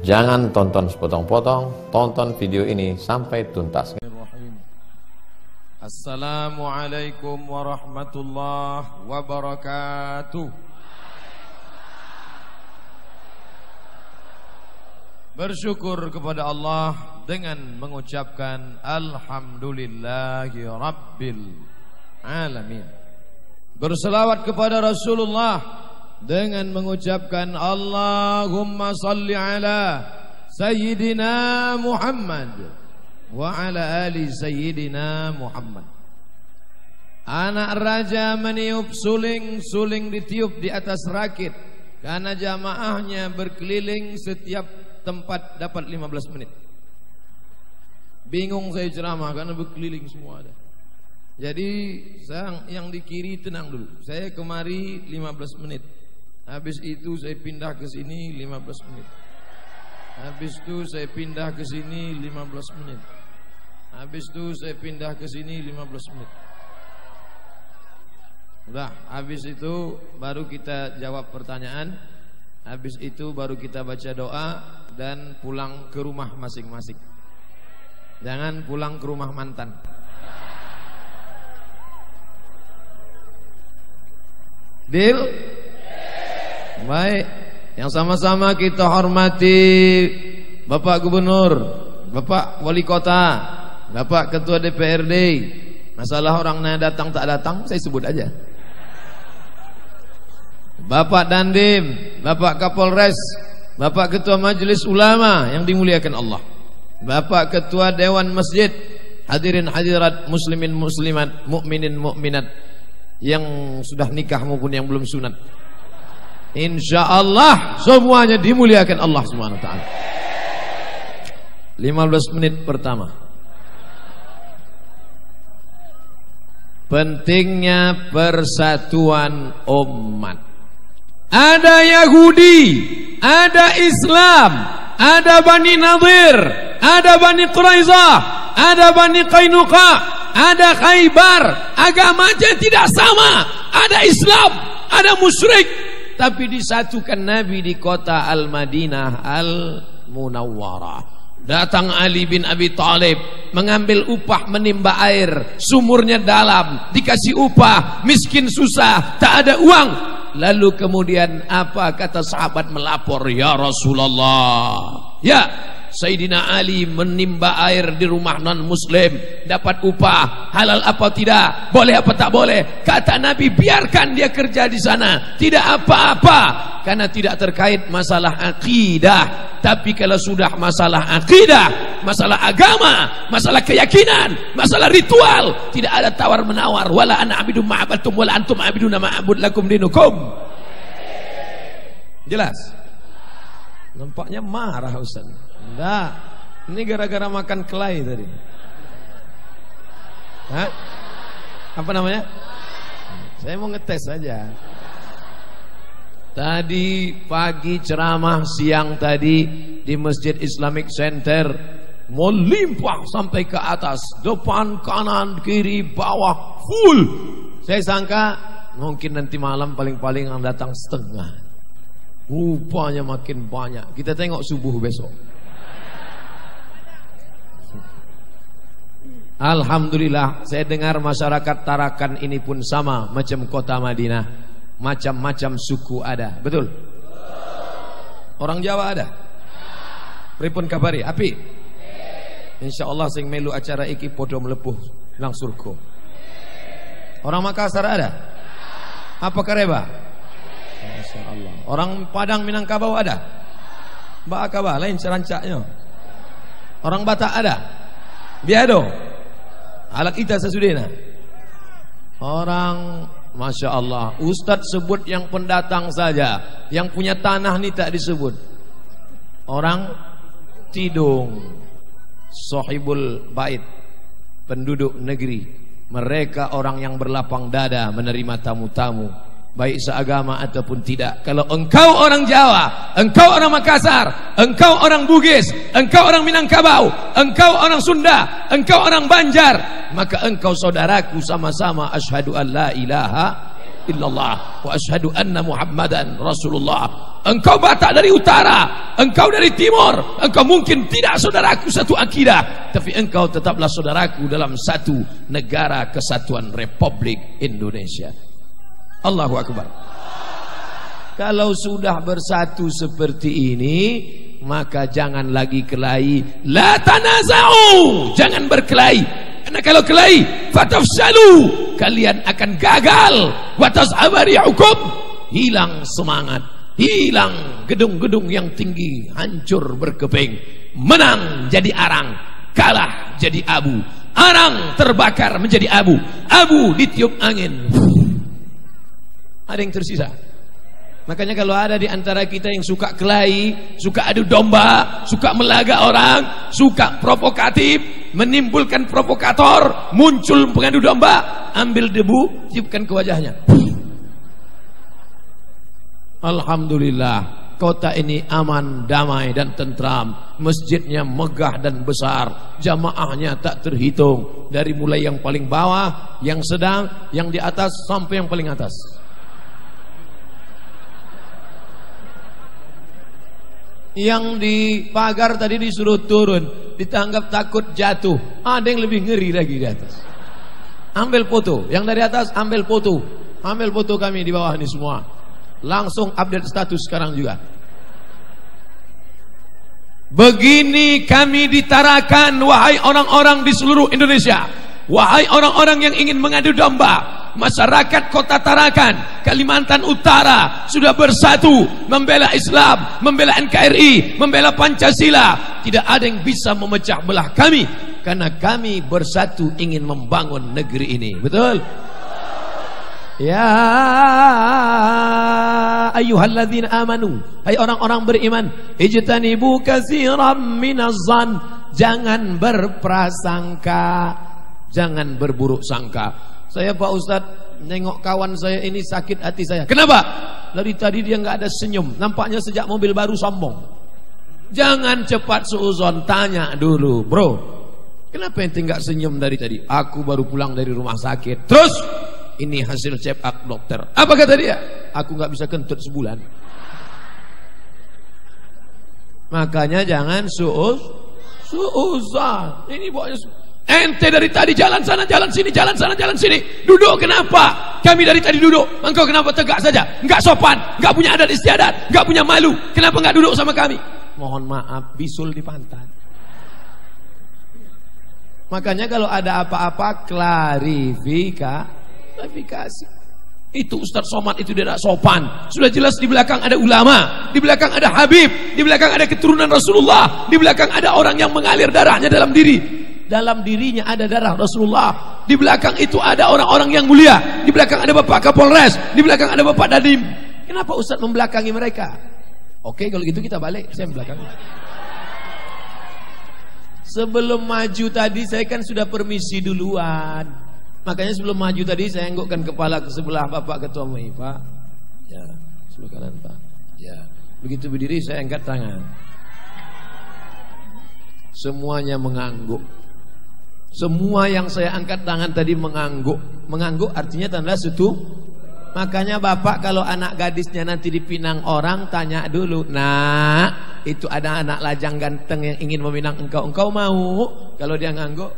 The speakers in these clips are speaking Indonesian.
Jangan tonton sepotong-potong, tonton video ini sampai tuntas. Assalamualaikum warahmatullahi wabarakatuh. Bersyukur kepada Allah dengan mengucapkan Alhamdulillahi Rabbil Alamin. Berselawat kepada Rasulullah dengan mengucapkan Allahumma salli ala Sayyidina Muhammad wa ala ali Sayyidina Muhammad. Anak raja meniup suling, suling ditiup di atas rakit, karena jamaahnya berkeliling setiap tempat dapat 15 menit. Bingung saya ceramah karena berkeliling semua ada. Jadi yang di kiri tenang dulu. Saya kemari 15 menit. Habis itu saya pindah ke sini 15 menit. Habis itu saya pindah ke sini 15 menit. Habis itu saya pindah ke sini 15 menit. Udah, habis itu baru kita jawab pertanyaan. Habis itu baru kita baca doa dan pulang ke rumah masing-masing. Jangan pulang ke rumah mantan. Deal? Baik. Yang sama-sama kita hormati Bapak Gubernur, Bapak Wali Kota, Bapak Ketua DPRD. Masalah orangnya datang tak datang saya sebut aja. Bapak Dandim, Bapak Kapolres, Bapak Ketua Majelis Ulama yang dimuliakan Allah, Bapak Ketua Dewan Masjid, hadirin hadirat muslimin muslimat, mukminin mukminat yang sudah nikah maupun yang belum sunat. InsyaAllah semuanya dimuliakan Allah Subhanahu wa ta'ala. 15 menit pertama. Pentingnya persatuan umat. Ada Yahudi, ada Islam, ada Bani Nadir, ada Bani Quraizah, ada Bani Qainuqa, ada Khaybar. Agamanya tidak sama. Ada Islam, ada musyrik, tapi disatukan Nabi di kota Al-Madinah Al-Munawwarah. Datang Ali bin Abi Thalib, mengambil upah menimba air, sumurnya dalam, dikasih upah, miskin susah, tak ada uang. Lalu kemudian apa kata sahabat melapor, ya Rasulullah, ya Sayyidina Ali menimba air di rumah non muslim, dapat upah, halal apa tidak, boleh apa tak boleh? Kata Nabi, biarkan dia kerja di sana, tidak apa-apa, karena tidak terkait masalah akidah. Tapi kalau sudah masalah akidah, masalah agama, masalah keyakinan, masalah ritual, tidak ada tawar menawar. Wala ana abidu ma'abadtum wala antum abiduna ma'abud lakum dinukum. Jelas? Nampaknya marah Ustaz. Enggak, ini gara-gara makan kelai tadi. Hah? Apa namanya? Saya mau ngetes saja. Tadi pagi ceramah, siang tadi di Masjid Islamic Center, melimpah sampai ke atas, depan, kanan, kiri, bawah, full. Saya sangka mungkin nanti malam paling-paling yang datang setengah. Rupanya makin banyak. Kita tengok subuh besok. Alhamdulillah, saya dengar masyarakat Tarakan ini pun sama macam kota Madinah, macam-macam suku ada, betul? Orang Jawa ada? Pripun kabari? Api? InsyaAllah sing melu acara iki podo melepuh nang surga. Orang Makassar ada? Apa kareba? InsyaAllah. Orang Padang Minangkabau ada? Mbak Akaba lain cerancaknya. Orang Batak ada? Biado? Alat kita sesudahnya. Orang, Masya Allah, Ustadz sebut yang pendatang saja, yang punya tanah ini tak disebut. Orang Tidung, Sohibul Bait, penduduk negeri, mereka orang yang berlapang dada menerima tamu-tamu, baik seagama ataupun tidak. Kalau engkau orang Jawa, engkau orang Makassar, engkau orang Bugis, engkau orang Minangkabau, engkau orang Sunda, engkau orang Banjar, maka engkau saudaraku, sama-sama asyhadu an la ilaha illallah wa asyhadu anna Muhammadan Rasulullah. engkau Batak dari utara, engkau dari timur, engkau mungkin tidak saudaraku satu akidah, tapi engkau tetaplah saudaraku dalam satu negara kesatuan Republik Indonesia. Allahu Akbar. Kalau sudah bersatu seperti ini, maka jangan lagi kelahi. La tanaza'u, jangan berkelahi. Karena kalau kelahi, fatafshalu, kalian akan gagal. Wa tas'abari'ukum, hilang semangat, hilang gedung-gedung yang tinggi, hancur berkeping. Menang jadi arang, kalah jadi abu. Arang terbakar menjadi abu, abu ditiup angin. Ada yang tersisa. Makanya kalau ada di antara kita yang suka kelahi, suka adu domba, suka melaga orang, suka provokatif, menimbulkan provokator, muncul pengadu domba, ambil debu, tiupkan ke wajahnya. Alhamdulillah, kota ini aman, damai dan tentram. Masjidnya megah dan besar, jamaahnya tak terhitung, dari mulai yang paling bawah, yang sedang, yang di atas sampai yang paling atas. Yang di pagar tadi disuruh turun, ditanggap takut jatuh. Ada yang lebih ngeri lagi di atas. Ambil foto, yang dari atas ambil foto. Ambil foto kami di bawah ini semua. Langsung update status sekarang juga. Begini kami ditarakan, wahai orang-orang di seluruh Indonesia, wahai orang-orang yang ingin mengadu domba. Masyarakat Kota Tarakan, Kalimantan Utara sudah bersatu membela Islam, membela NKRI, membela Pancasila. Tidak ada yang bisa memecah belah kami, karena kami bersatu ingin membangun negeri ini. Betul? Ya ayyuhalladzina amanu, hai orang-orang beriman, ijtanibu katsiran minaz-zan, jangan berprasangka, jangan berburuk sangka. Saya Pak Ustadz nengok kawan saya ini sakit hati saya. Kenapa? Dari tadi dia nggak ada senyum. Nampaknya sejak mobil baru sombong. Jangan cepat suuzon, tanya dulu, bro. Kenapa ente nggak senyum dari tadi? Aku baru pulang dari rumah sakit. Terus ini hasil check up dokter. Apa kata dia? Aku nggak bisa kentut sebulan. Makanya jangan suuzon. Ini pokoknya. Ente dari tadi jalan sana, jalan sini, jalan sana, jalan sini. Duduk kenapa? Kami dari tadi duduk. Engkau kenapa tegak saja? Enggak sopan, enggak punya adat istiadat, enggak punya malu. Kenapa enggak duduk sama kami? Mohon maaf, bisul di pantat. Makanya kalau ada apa-apa klarifikasi. Itu Ustaz Somad itu tidak sopan. Sudah jelas di belakang ada ulama, di belakang ada Habib, di belakang ada keturunan Rasulullah, di belakang ada orang yang mengalir darahnya dalam diri. Dalam dirinya ada darah Rasulullah. Di belakang itu ada orang-orang yang mulia. Di belakang ada Bapak Kapolres, di belakang ada Bapak Dandim. Kenapa Ustaz membelakangi mereka? Oke, kalau gitu kita balik, saya membelakangi. Sebelum maju tadi saya kan sudah permisi duluan. Makanya sebelum maju tadi saya anggukkan kepala ke sebelah Bapak Ketua MUI, Pak. Ya, sebelah kanan, Pak. Ya, begitu berdiri saya angkat tangan. Semuanya mengangguk. Semua yang saya angkat tangan tadi mengangguk. Mengangguk artinya tanda setuju. Makanya bapak kalau anak gadisnya nanti dipinang orang, tanya dulu, nah itu ada anak lajang ganteng yang ingin meminang engkau, engkau mau? Kalau dia ngangguk.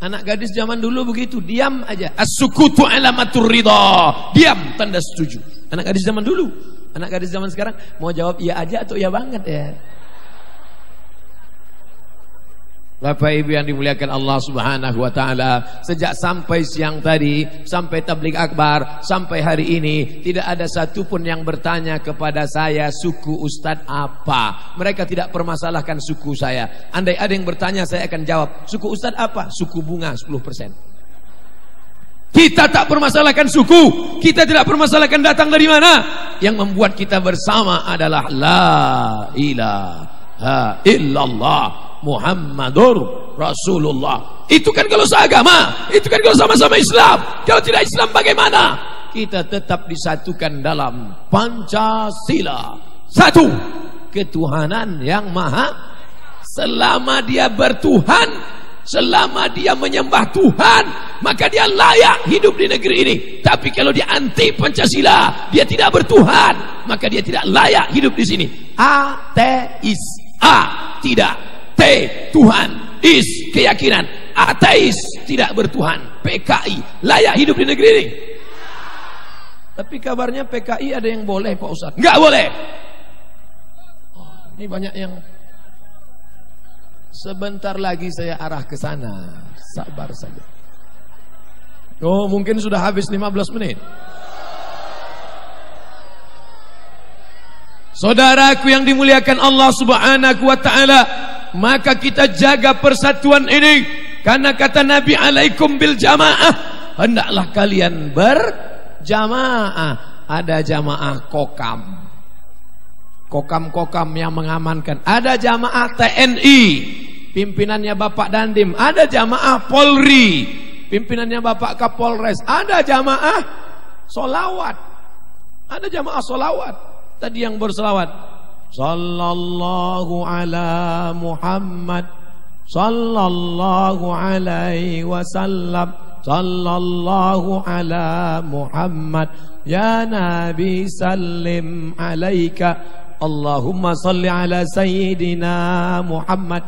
Anak gadis zaman dulu begitu, diam aja. As-sukutu alamatur ridha, diam tanda setuju. Anak gadis zaman dulu. Anak gadis zaman sekarang mau jawab iya aja atau iya banget ya. Bapak Ibu yang dimuliakan Allah Subhanahu wa taala, sejak sampai siang tadi, sampai tabligh akbar, sampai hari ini tidak ada satupun yang bertanya kepada saya suku Ustadz apa. Mereka tidak permasalahkan suku saya. Andai ada yang bertanya saya akan jawab, suku Ustadz apa? Suku bunga 10%. Kita tak permasalahkan suku, kita tidak permasalahkan datang dari mana. Yang membuat kita bersama adalah la ilaha illallah Muhammadur Rasulullah. Itu kan kalau seagama, itu kan kalau sama-sama Islam. Kalau tidak Islam bagaimana? Kita tetap disatukan dalam Pancasila. Satu, ketuhanan yang maha. Selama dia bertuhan, Selama dia menyembah Tuhan, maka dia layak hidup di negeri ini. Tapi kalau dia anti Pancasila, dia tidak bertuhan, maka dia tidak layak hidup di sini. Ateis. A, tidak. T, Tuhan. Is, keyakinan. Ateis, tidak bertuhan. PKI, layak hidup di negeri ini. Tapi kabarnya PKI ada yang boleh, Pak Ustaz. Enggak boleh. Ini banyak yang... Sebentar lagi saya arah ke sana. Sabar saja. Oh, mungkin sudah habis 15 menit. Saudaraku yang dimuliakan Allah Subhanahu wa taala, maka kita jaga persatuan ini, karena kata Nabi alaikum bil jamaah, hendaklah kalian berjamaah. Ada jamaah kokam yang mengamankan, ada jamaah TNI pimpinannya Bapak Dandim, ada jamaah Polri pimpinannya Bapak Kapolres, ada jamaah solawat, ada jamaah solawat. Tadi yang berselawat, sallallahu ala Muhammad, sallallahu alaihi wasallam, sallallahu ala Muhammad, ya Nabi sallim alaika, Allahumma salli ala Sayyidina Muhammad,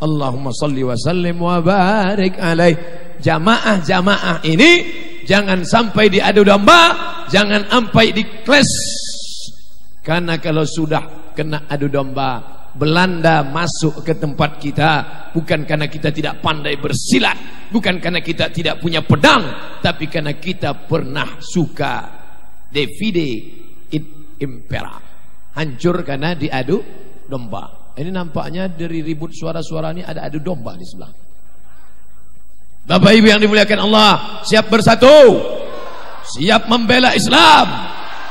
Allahumma salli wa sallim wa barik alaih. Jamaah-jamaah ini jangan sampai diadu domba, jangan sampai di-clash. Karena kalau sudah kena adu domba, Belanda masuk ke tempat kita bukan karena kita tidak pandai bersilat, bukan karena kita tidak punya pedang, tapi karena kita pernah suka divide et impera, hancur karena diadu domba. Ini nampaknya dari ribut suara-suara ini ada adu domba di sebelah. Bapak Ibu yang dimuliakan Allah, siap bersatu, siap membela Islam,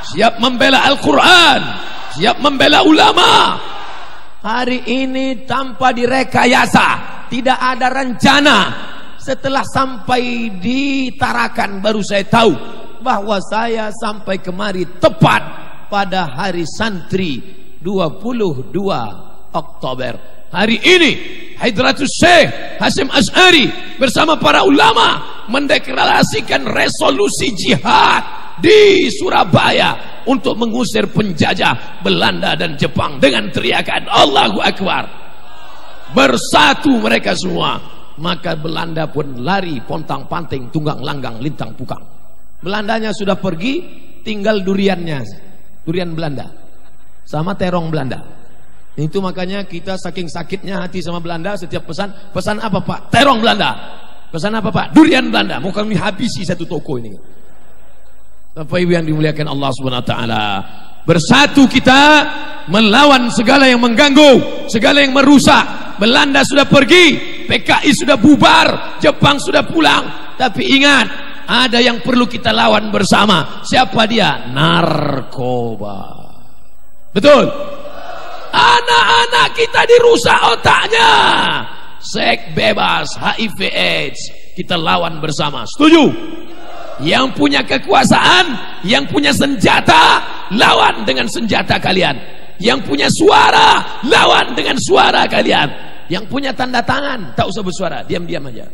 siap membela Al-Quran, siap membela ulama. Hari ini tanpa direkayasa, tidak ada rencana. Setelah sampai di Tarakan baru saya tahu bahwa saya sampai kemari tepat pada hari santri 22 Oktober. Hari ini Hadratus Syekh Hasyim Asy'ari bersama para ulama mendeklarasikan resolusi jihad di Surabaya untuk mengusir penjajah Belanda dan Jepang dengan teriakan Allahu Akbar. Bersatu mereka semua, maka Belanda pun lari pontang-panting, tunggang langgang, lintang pukang. Belandanya sudah pergi, tinggal duriannya, durian Belanda sama terong Belanda. Itu makanya kita saking sakitnya hati sama Belanda, setiap pesan apa Pak? Terong Belanda. Pesan apa Pak? Durian Belanda. Mau kami habisi satu toko ini. Bapak Ibu yang dimuliakan Allah Subhanahu wa taala, bersatu kita melawan segala yang mengganggu, segala yang merusak. Belanda sudah pergi, PKI sudah bubar, Jepang sudah pulang. Tapi ingat, ada yang perlu kita lawan bersama. Siapa dia? Narkoba. Betul? Anak-anak kita dirusak otaknya. Seks bebas, HIV AIDS, kita lawan bersama. Setuju? Yang punya kekuasaan, yang punya senjata, lawan dengan senjata kalian. Yang punya suara, lawan dengan suara kalian. Yang punya tanda tangan, tak usah bersuara, diam-diam aja.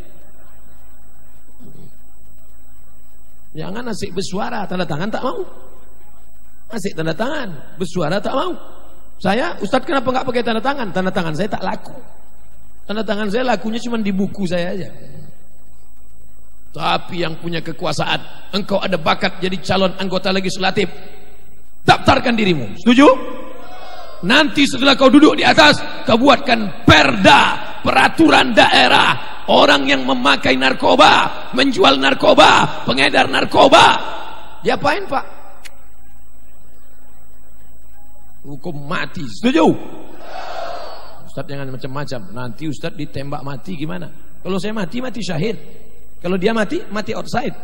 Jangan asik bersuara, tanda tangan tak mau. Asik tanda tangan, bersuara tak mau. Saya, Ustadz kenapa nggak pakai tanda tangan? Tanda tangan saya tak laku. Tanda tangan saya lakunya cuma di buku saya aja. Tapi yang punya kekuasaan, engkau ada bakat jadi calon anggota legislatif, daftarkan dirimu. Setuju? Nanti setelah kau duduk di atas, kau buatkan perda, peraturan daerah. Orang yang memakai narkoba, menjual narkoba, pengedar narkoba, diapain Pak? Hukum mati. Setuju? Ustadz jangan macam-macam. Nanti Ustadz ditembak mati gimana? Kalau saya mati, mati syahid. Kalau dia mati, mati outside.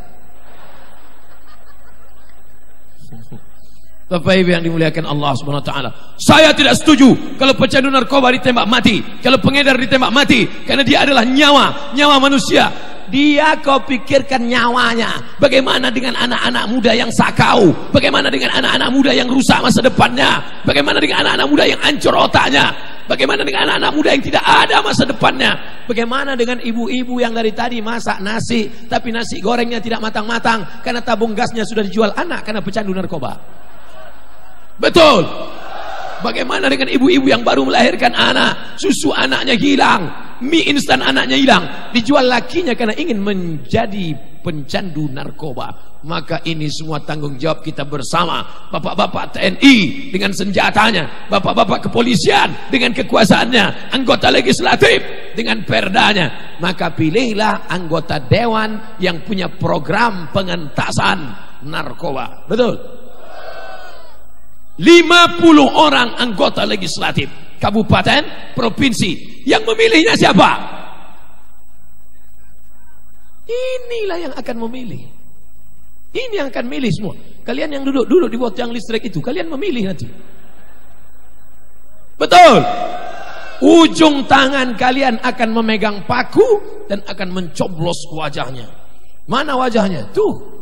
Bapak Ibu yang dimuliakan Allah Subhanahu wa taala, saya tidak setuju kalau pecandu narkoba ditembak mati, kalau pengedar ditembak mati, karena dia adalah nyawa manusia. Dia kau pikirkan nyawanya. Bagaimana dengan anak-anak muda yang sakau? Bagaimana dengan anak-anak muda yang rusak masa depannya? Bagaimana dengan anak-anak muda yang hancur otaknya? Bagaimana dengan anak-anak muda yang tidak ada masa depannya? Bagaimana dengan ibu-ibu yang dari tadi masak nasi, tapi nasi gorengnya tidak matang-matang karena tabung gasnya sudah dijual anak karena pecandu narkoba? Betul. Bagaimana dengan ibu-ibu yang baru melahirkan anak, susu anaknya hilang, mie instan anaknya hilang, dijual lakinya karena ingin menjadi pencandu narkoba? Maka ini semua tanggung jawab kita bersama. Bapak-bapak TNI dengan senjatanya, bapak-bapak kepolisian dengan kekuasaannya, anggota legislatif dengan perdanya. Maka pilihlah anggota dewan yang punya program pengentasan narkoba. Betul? 50 orang anggota legislatif kabupaten, provinsi. Yang memilihnya siapa? Inilah yang akan memilih. Ini yang akan milih semua. Kalian yang duduk di bawah tiang listrik itu, kalian memilih nanti. Betul. Ujung tangan kalian akan memegang paku dan akan mencoblos wajahnya. Mana wajahnya? Tuh.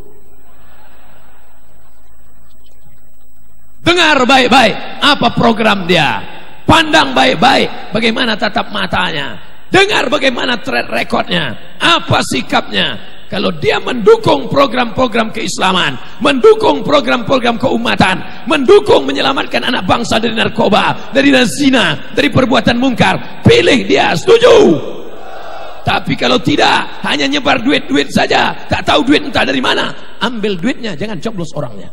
Dengar baik-baik apa program dia. Pandang baik-baik bagaimana tatap matanya. Dengar bagaimana track recordnya. Apa sikapnya. Kalau dia mendukung program-program keislaman, mendukung program-program keumatan, mendukung menyelamatkan anak bangsa dari narkoba, dari zina, dari perbuatan mungkar, pilih dia. Setuju? Tapi kalau tidak, hanya nyebar duit-duit saja, tak tahu duit entah dari mana, ambil duitnya, jangan coblos orangnya.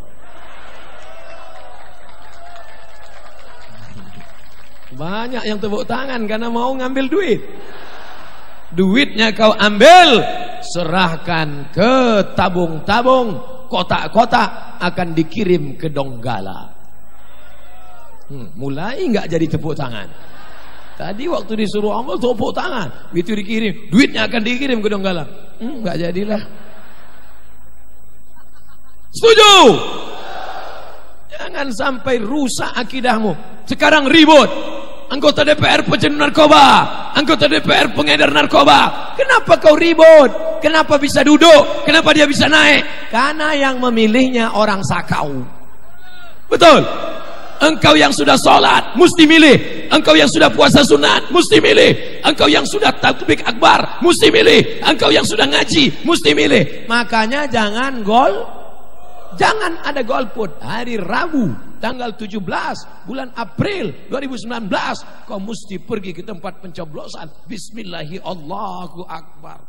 Banyak yang tepuk tangan karena mau ngambil duit. Duitnya kau ambil, serahkan ke tabung-tabung, kotak-kotak akan dikirim ke Donggala. Mulai nggak jadi tepuk tangan. Tadi waktu disuruh ambil tepuk tangan, begitu dikirim, duitnya akan dikirim ke Donggala. Nggak jadilah. Setuju? Jangan sampai rusak akidahmu. Sekarang ribut. Anggota DPR pecandu narkoba, anggota DPR pengedar narkoba. Kenapa kau ribut? Kenapa bisa duduk? Kenapa dia bisa naik? Karena yang memilihnya orang sakau. Betul? Engkau yang sudah sholat mesti milih. Engkau yang sudah puasa sunat mesti milih. Engkau yang sudah takbir akbar mesti milih. Engkau yang sudah ngaji mesti milih. Makanya jangan jangan ada golput. Hari Rabu tanggal 17 bulan April 2019 kau mesti pergi ke tempat pencoblosan. Bismillahi Allahu Akbar.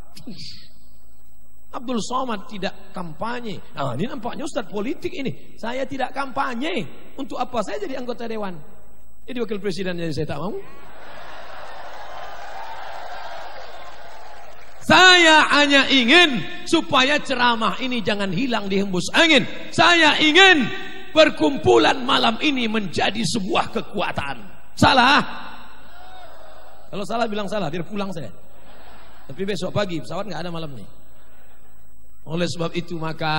Abdul Somad tidak kampanye. Nah, ini nampaknya Ustadz politik ini. Saya tidak kampanye. Untuk apa saya jadi anggota dewan? Jadi wakil presiden jadi saya tak mau. Saya hanya ingin supaya ceramah ini jangan hilang di hembus angin. Saya ingin perkumpulan malam ini menjadi sebuah kekuatan. Salah? Kalau salah bilang salah, biar pulang saya. Tapi besok pagi pesawat nggak ada malam ini. Oleh sebab itu maka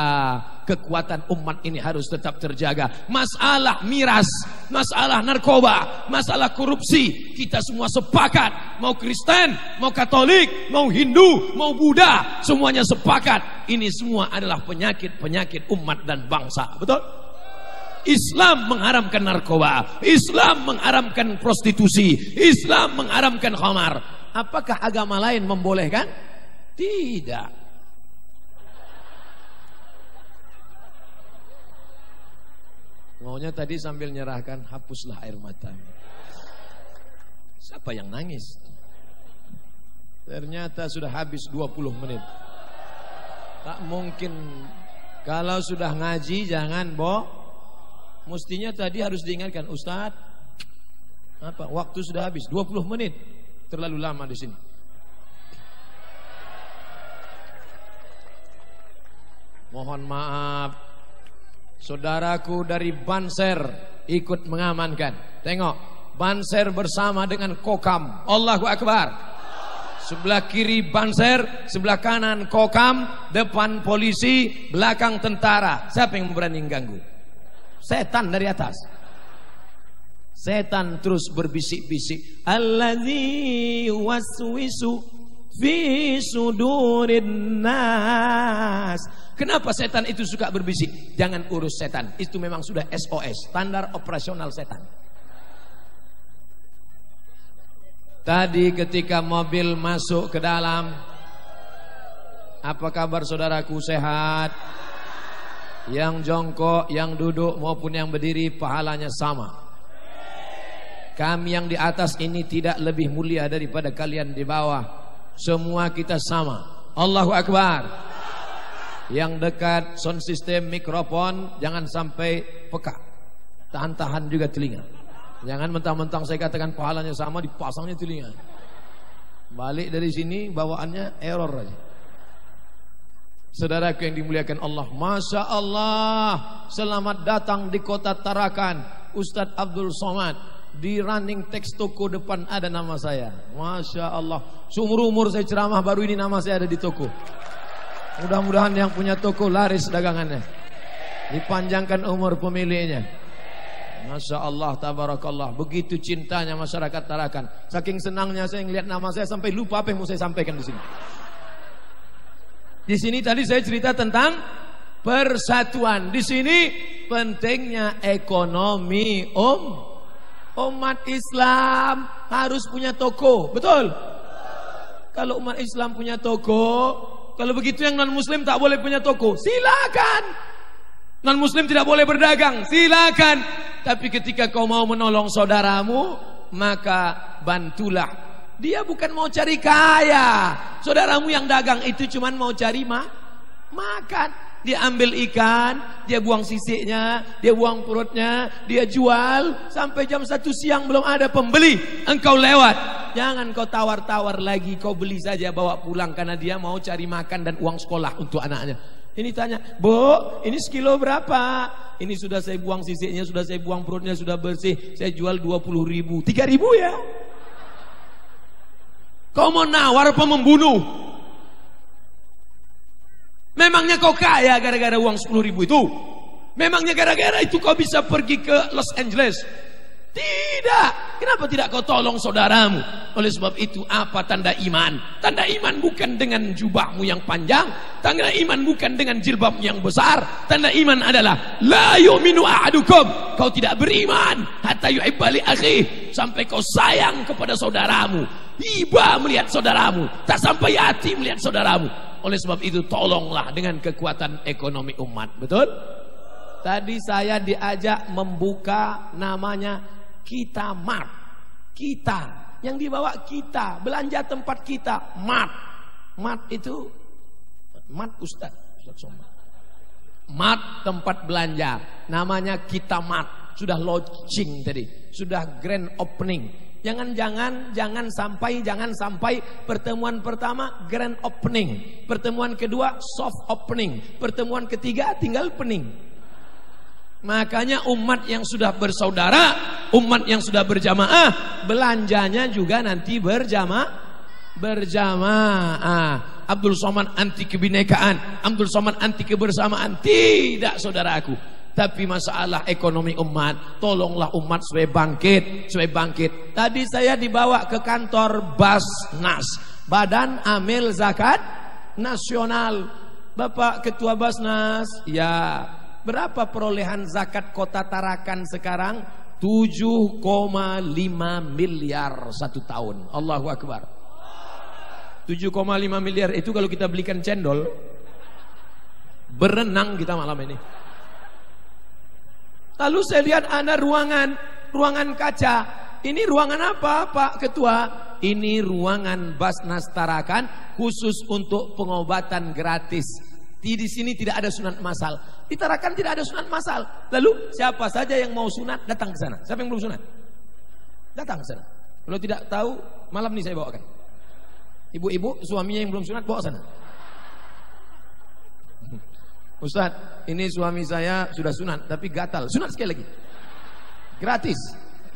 kekuatan umat ini harus tetap terjaga. Masalah miras, masalah narkoba, masalah korupsi, kita semua sepakat. Mau Kristen, mau Katolik, mau Hindu, mau Buddha, semuanya sepakat. Ini semua adalah penyakit-penyakit umat dan bangsa. Betul? Islam mengharamkan narkoba, Islam mengharamkan prostitusi, Islam mengharamkan khamar. Apakah agama lain membolehkan? Tidak. Maunya tadi sambil nyerahkan, hapuslah air mata. Siapa yang nangis? Ternyata sudah habis 20 menit. Tak mungkin. Kalau sudah ngaji jangan mestinya tadi harus diingatkan, Ustadz, apa? Waktu sudah habis 20 menit. Terlalu lama di sini. Mohon maaf. Saudaraku dari Banser ikut mengamankan. Tengok, Banser bersama dengan Kokam. Allahu Akbar. Sebelah kiri Banser, sebelah kanan Kokam, depan polisi, belakang tentara. Siapa yang berani mengganggu? Setan dari atas. Setan terus berbisik-bisik. Allazi waswisu fi sudurin nas. Kenapa setan itu suka berbisik? Jangan urus setan. Itu memang sudah SOS, standar operasional setan. Tadi ketika mobil masuk ke dalam, apa kabar saudaraku, sehat? Yang jongkok, yang duduk maupun yang berdiri pahalanya sama. Kami yang di atas ini tidak lebih mulia daripada kalian di bawah. Semua kita sama. Allahu Akbar. Yang dekat sound system, mikrofon, jangan sampai peka. Tahan-tahan juga telinga. Jangan mentang-mentang saya katakan pahalanya sama, dipasangnya telinga. Balik dari sini bawaannya error aja. Saudaraku yang dimuliakan Allah, Masya Allah, selamat datang di kota Tarakan, Ustadz Abdul Somad. Di running text toko depan ada nama saya. Masya Allah, seumur umur saya ceramah, baru ini nama saya ada di toko. Mudah-mudahan yang punya toko laris dagangannya, dipanjangkan umur pemiliknya. Masya Allah, tabarakallah. Begitu cintanya masyarakat Tarakan. Saking senangnya saya ngelihat nama saya sampai lupa apa yang mau saya sampaikan di sini. Di sini tadi saya cerita tentang persatuan. Di sini pentingnya ekonomi umat Islam harus punya toko. Betul? Kalau umat Islam punya toko, kalau begitu yang non muslim tak boleh punya toko, silakan. Non muslim tidak boleh berdagang, silakan. Tapi ketika kau mau menolong saudaramu, maka bantulah. Dia bukan mau cari kaya. Saudaramu yang dagang itu cuman mau cari makan. Dia ambil ikan, dia buang sisiknya, dia buang perutnya, dia jual sampai jam 1 siang belum ada pembeli. Engkau lewat, jangan kau tawar-tawar lagi, kau beli saja bawa pulang karena dia mau cari makan dan uang sekolah untuk anaknya. Ini tanya, Bu, ini sekilo berapa? Ini sudah saya buang sisiknya, sudah saya buang perutnya, sudah bersih. Saya jual 20.000, 3.000 ya. Kau mau nawar apa membunuh? Memangnya kau kaya gara-gara uang 10.000 itu? Memangnya gara-gara itu kau bisa pergi ke Los Angeles? Tidak. Kenapa tidak kau tolong saudaramu? Oleh sebab itu apa tanda iman? Tanda iman bukan dengan jubahmu yang panjang. Tanda iman bukan dengan jilbab yang besar. Tanda iman adalah la yu'minu ahadukum. Kau tidak beriman hatta yuhibba li akhihi, sampai kau sayang kepada saudaramu. Iba melihat saudaramu, tak sampai hati melihat saudaramu. Oleh sebab itu tolonglah dengan kekuatan ekonomi umat. Betul? Tadi saya diajak membuka namanya Kita Mart. Kita, yang dibawa kita, belanja tempat kita, Mart. Mart itu Mart Ustaz Somad. Mart tempat belanja, namanya Kita Mart. Sudah launching tadi, sudah grand opening. Jangan sampai pertemuan pertama grand opening, pertemuan kedua soft opening, pertemuan ketiga tinggal pening. Makanya umat yang sudah bersaudara, umat yang sudah berjamaah, belanjanya juga nanti berjamaah. Abdul Somad anti kebinekaan, Abdul Somad anti kebersamaan, tidak saudaraku. Tapi masalah ekonomi umat, tolonglah umat supaya bangkit. Tadi saya dibawa ke kantor Basnas, Badan Amil Zakat Nasional. Bapak Ketua Basnas, ya, berapa perolehan zakat kota Tarakan sekarang? 7,5 miliar 1 tahun. Allahu Akbar. 7,5 miliar itu kalau kita belikan cendol, berenang kita malam ini. Lalu saya lihat ada ruangan kaca. Ini ruangan apa Pak Ketua? Ini ruangan Basnas Tarakan khusus untuk pengobatan gratis. Di sini tidak ada sunat masal. Di Tarakan tidak ada sunat masal. Lalu siapa saja yang mau sunat datang ke sana. Siapa yang belum sunat? Datang ke sana. Kalau tidak tahu, malam ini saya bawakan. Ibu-ibu suaminya yang belum sunat bawa sana. Ustadz, ini suami saya sudah sunat tapi gatal. Sunat sekali lagi. Gratis.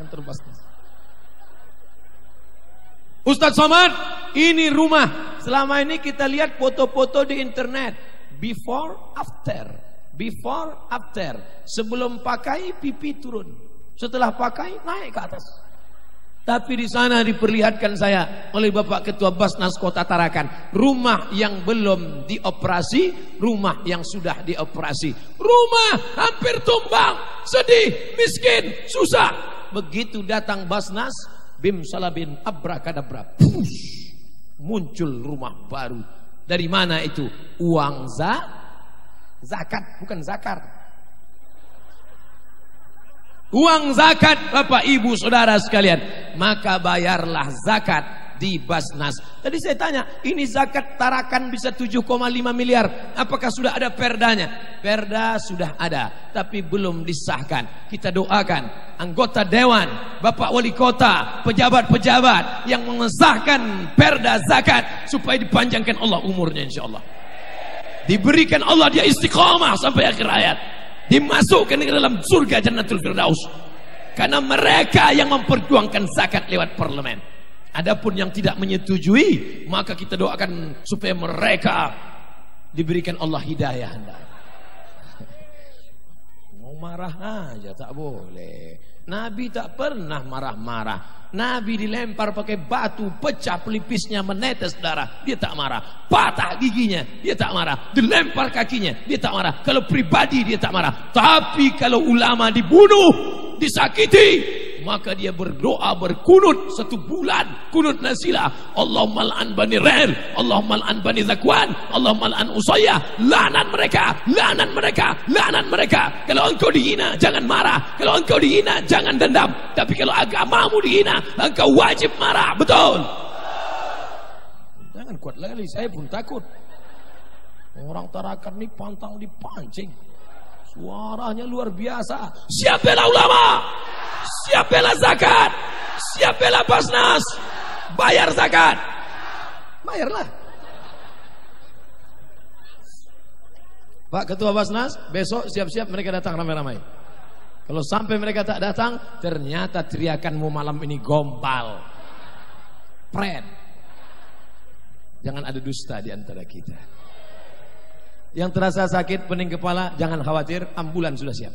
Kantor Basnas. Ustadz Somad, ini rumah. Selama ini kita lihat foto-foto di internet. Before, after. Before, after. Sebelum pakai pipi turun. Setelah pakai naik ke atas. Tapi di sana diperlihatkan saya oleh Bapak Ketua Basnas Kota Tarakan, rumah yang belum dioperasi, rumah yang sudah dioperasi. Rumah hampir tumbang, sedih, miskin, susah. Begitu datang Basnas, bim salabin abrakadabra. Push, muncul rumah baru. Dari mana itu? Uang zakat, bukan zakar. Uang zakat, Bapak Ibu Saudara sekalian. Maka bayarlah zakat di Basnas. Tadi saya tanya, ini zakat Tarakan bisa 7,5 miliar. Apakah sudah ada perdanya? Perda sudah ada, tapi belum disahkan. Kita doakan anggota dewan, Bapak Wali Kota, pejabat-pejabat yang mengesahkan perda zakat supaya dipanjangkan Allah umurnya insyaallah. Diberikan Allah dia istiqamah sampai akhir hayat. Dimasukkan ke dalam surga Jannatul Firdaus. Karena mereka yang memperjuangkan zakat lewat parlemen. Adapun yang tidak menyetujui, maka kita doakan supaya mereka diberikan Allah hidayah. Mau marah aja tak boleh. Nabi tak pernah marah-marah. Nabi dilempar pakai batu, pecah pelipisnya, menetes darah, dia tak marah. Patah giginya, dia tak marah. Dilempar kakinya, dia tak marah. Kalau pribadi dia tak marah. Tapi kalau ulama dibunuh, disakiti, maka dia berdoa berkunut 1 bulan, kunut nasilah. Allahumma la'an bani Rail, Allahumma la'an bani Zakwan, Allahumma la'an Usayyah. Laknat mereka, laknat mereka, laknat mereka. Kalau engkau dihina jangan marah, kalau engkau dihina jangan dendam. Tapi kalau agamamu dihina, engkau wajib marah. Betul? Jangan kuat lagi, saya pun takut. Orang Tarakan ini pantang dipancing. Suaranya luar biasa. Siap bela ulama, siap bela zakat, siap bela Basnas. Bayar zakat, bayarlah. Pak Ketua Basnas, besok siap-siap mereka datang ramai-ramai. Kalau sampai mereka tak datang, ternyata teriakanmu malam ini gombal, pret. Jangan ada dusta di antara kita. Yang terasa sakit pening kepala, jangan khawatir, ambulan sudah siap.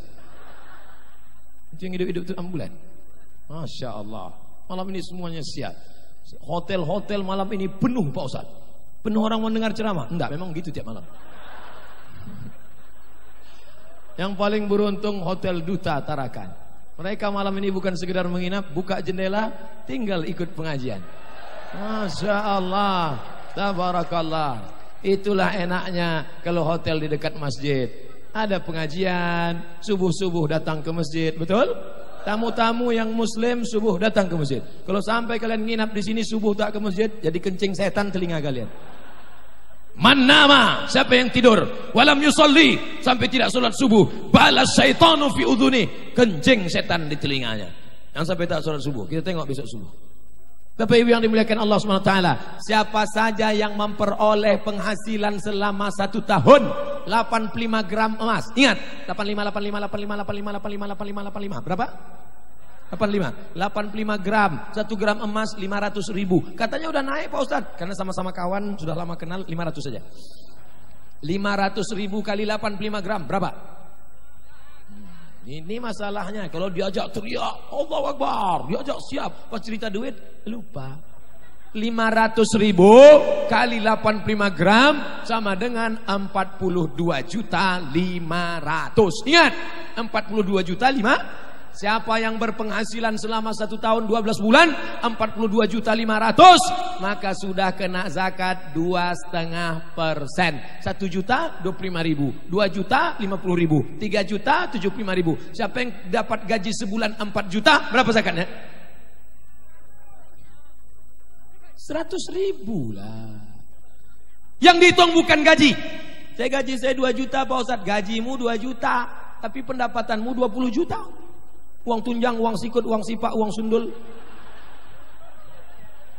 Itu yang hidup-hidup itu ambulan. Masya Allah, malam ini semuanya siap. Hotel-hotel malam ini penuh Pak Ustaz. Penuh orang mendengar ceramah. Enggak, memang gitu tiap malam. Yang paling beruntung Hotel Duta Tarakan. Mereka malam ini bukan sekedar menginap, buka jendela, tinggal ikut pengajian. Masya Allah, tabarakallah. Itulah enaknya kalau hotel di dekat masjid. Ada pengajian, subuh-subuh datang ke masjid, betul? Tamu-tamu yang muslim subuh datang ke masjid. Kalau sampai kalian nginap di sini subuh tak ke masjid, jadi kencing setan telinga kalian. Man nama, siapa yang tidur, walam yusolli, sampai tidak sholat subuh, balas syaitanu fi udhuni, kencing setan di telinganya. Yang sampai tak sholat subuh, kita tengok besok subuh. Bapak Ibu yang dimuliakan Allah SWT, siapa saja yang memperoleh penghasilan selama 1 tahun 85 gram emas. Ingat, 85 berapa? 85 gram, 1 gram emas 500.000. Katanya udah naik Pak Ustadz, karena sama-sama kawan, sudah lama kenal, 500 saja. 500.000 kali 85 gram berapa? Ini masalahnya, kalau diajak teriak Allahu Akbar, diajak siap, pas cerita duit lupa. 500.000 kali 85 gram sama dengan 42.500.000. Ingat, 42 juta 5. Siapa yang berpenghasilan selama 1 tahun 12 bulan 42.500.000, maka sudah kena zakat 2,5%. 1 juta 25.000, 2 juta 50.000, 3 juta 75.000. Siapa yang dapat gaji sebulan 4 juta, berapa zakatnya? 100.000 lah. Yang dihitung bukan gaji. Gaji saya 2 juta Pak Ustadz, gajimu 2 juta, tapi pendapatanmu 20 juta. Uang tunjang, uang sikut, uang sipak, uang sundul.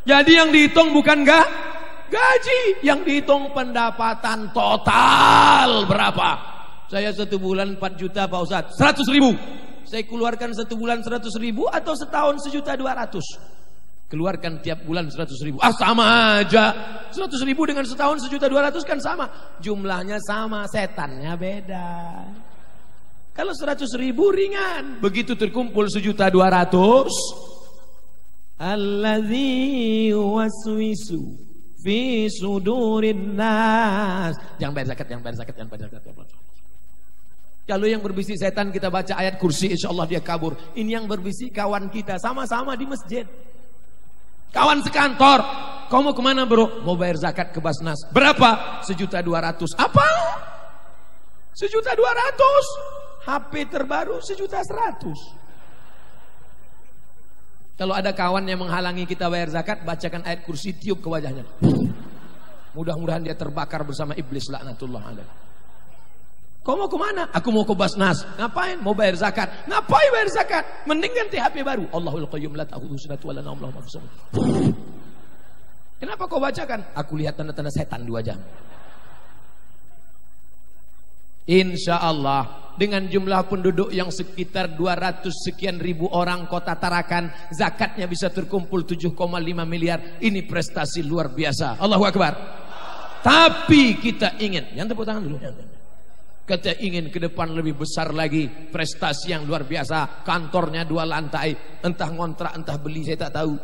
Jadi yang dihitung bukan gaji, yang dihitung pendapatan total berapa. Saya 1 bulan 4 juta Pak Ustadz, 100.000. Saya keluarkan 1 bulan 100.000 atau setahun 1.200.000. Keluarkan tiap bulan 100.000. Sama aja. 100.000 dengan setahun 1.200.000 kan sama. Jumlahnya sama, setannya beda. Kalau 100.000 ringan, begitu terkumpul 1.200.000, alladzi waswisu fi sudurin nas. Jangan bayar zakat, jangan bayar zakat, jangan bayar zakat. Kalau yang berbisik setan kita baca ayat kursi, insyaallah dia kabur. Ini yang berbisik kawan kita, sama-sama di masjid. Kawan sekantor, kau mau kemana bro? Mau bayar zakat ke Basnas. Berapa? 1.200.000. Apa? 1.200.000. HP terbaru 1.100.000. Kalau ada kawan yang menghalangi kita bayar zakat, bacakan ayat kursi, tiup ke wajahnya. Mudah-mudahan dia terbakar bersama iblis laknatullah alaih. Kau mau kemana? Aku mau ke Basnas. Ngapain? Mau bayar zakat. Ngapain bayar zakat? Mending ganti HP baru. Allahul qayyum la ta'khudhuhu sinatun wa la nawm lahu ma fis samawati. Kenapa kau bacakan? Aku lihat tanda-tanda setan 2 jam. Insya Allah dengan jumlah penduduk yang sekitar 200 sekian ribu orang kota Tarakan, zakatnya bisa terkumpul 7,5 miliar. Ini prestasi luar biasa. Allahu Akbar. Tapi kita ingin, yang tepuk tangan dulu. Kita ingin ke depan lebih besar lagi, prestasi yang luar biasa. Kantornya 2 lantai, entah ngontrak entah beli saya tak tahu.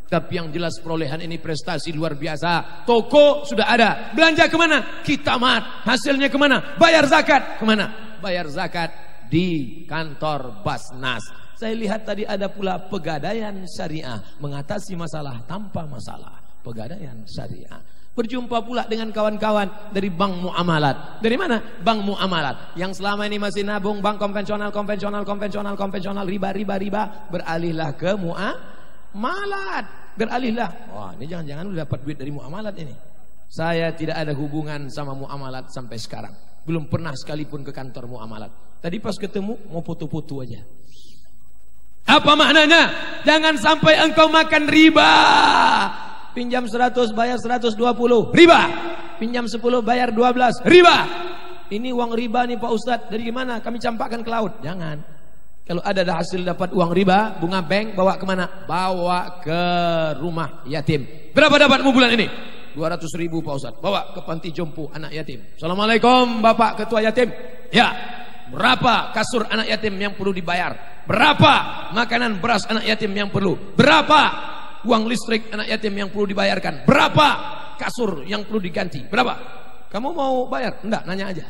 Tapi yang jelas perolehan ini prestasi luar biasa. Toko sudah ada. Belanja kemana? Kitamat. Hasilnya kemana? Bayar zakat. Kemana? Bayar zakat di kantor Basnas. Saya lihat tadi ada pula Pegadaian Syariah, mengatasi masalah tanpa masalah. Pegadaian Syariah. Berjumpa pula dengan kawan-kawan dari Bank Muamalat. Dari mana? Bank Muamalat. Yang selama ini masih nabung bank konvensional, riba. Beralihlah ke muamalat. Beralihlah. Wah, ini jangan-jangan udah dapat duit dari muamalat ini. Saya tidak ada hubungan sama muamalat sampai sekarang. Belum pernah sekalipun ke kantor muamalat. Tadi pas ketemu mau foto-foto aja. Apa maknanya? Jangan sampai engkau makan riba. Pinjam 100 bayar 120, riba. Pinjam 10 bayar 12, riba. Ini uang riba nih Pak Ustadz. Dari mana? Kami campakkan ke laut. Jangan. Kalau ada hasil dapat uang riba, bunga bank, bawa kemana? Bawa ke rumah yatim. Berapa dapatmu bulan ini? 200.000 Pak Ustadz. Bawa ke panti jompo anak yatim. Assalamualaikum Bapak Ketua Yatim. Ya. Berapa kasur anak yatim yang perlu dibayar? Berapa makanan beras anak yatim yang perlu? Berapa uang listrik anak yatim yang perlu dibayarkan? Berapa kasur yang perlu diganti? Berapa? Kamu mau bayar? Enggak, nanya aja.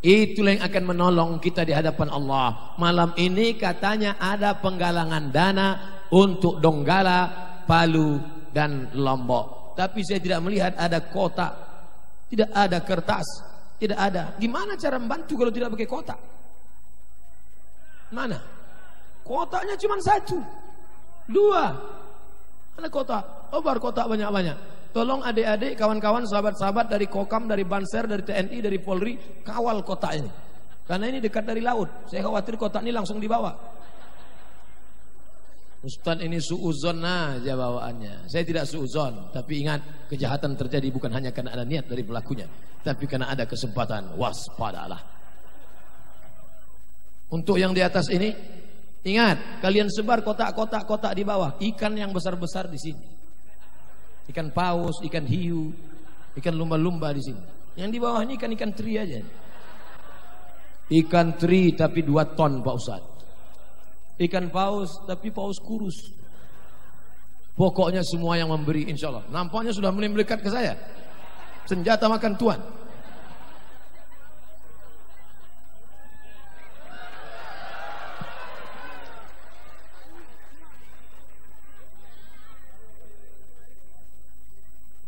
Itulah yang akan menolong kita di hadapan Allah. Malam ini katanya ada penggalangan dana untuk Donggala, Palu, dan Lombok. Tapi saya tidak melihat ada kotak, tidak ada kertas, tidak ada. Gimana cara membantu kalau tidak pakai kotak? Mana? Kotaknya cuma 1, 2. Mana kotak? Oh, bar kotak banyak-banyak. Tolong adik-adik, kawan-kawan, sahabat-sahabat dari Kokam, dari Banser, dari TNI, dari Polri, kawal kotak ini. Karena ini dekat dari laut. Saya khawatir kotak ini langsung dibawa. Ustaz ini suuzon aja bawaannya. Saya tidak suuzon, tapi ingat, kejahatan terjadi bukan hanya karena ada niat dari pelakunya, tapi karena ada kesempatan. Waspadalah. Untuk yang di atas ini, ingat, kalian sebar kotak-kotak di bawah. Ikan yang besar-besar di sini. Ikan paus, ikan hiu, ikan lumba-lumba di sini. Yang di bawah ini ikan-ikan teri aja. Ikan teri tapi 2 ton Pak Ustaz. Ikan paus tapi paus kurus. Pokoknya semua yang memberi insya Allah. Nampaknya sudah mulai melekat ke saya. Senjata makan tuan.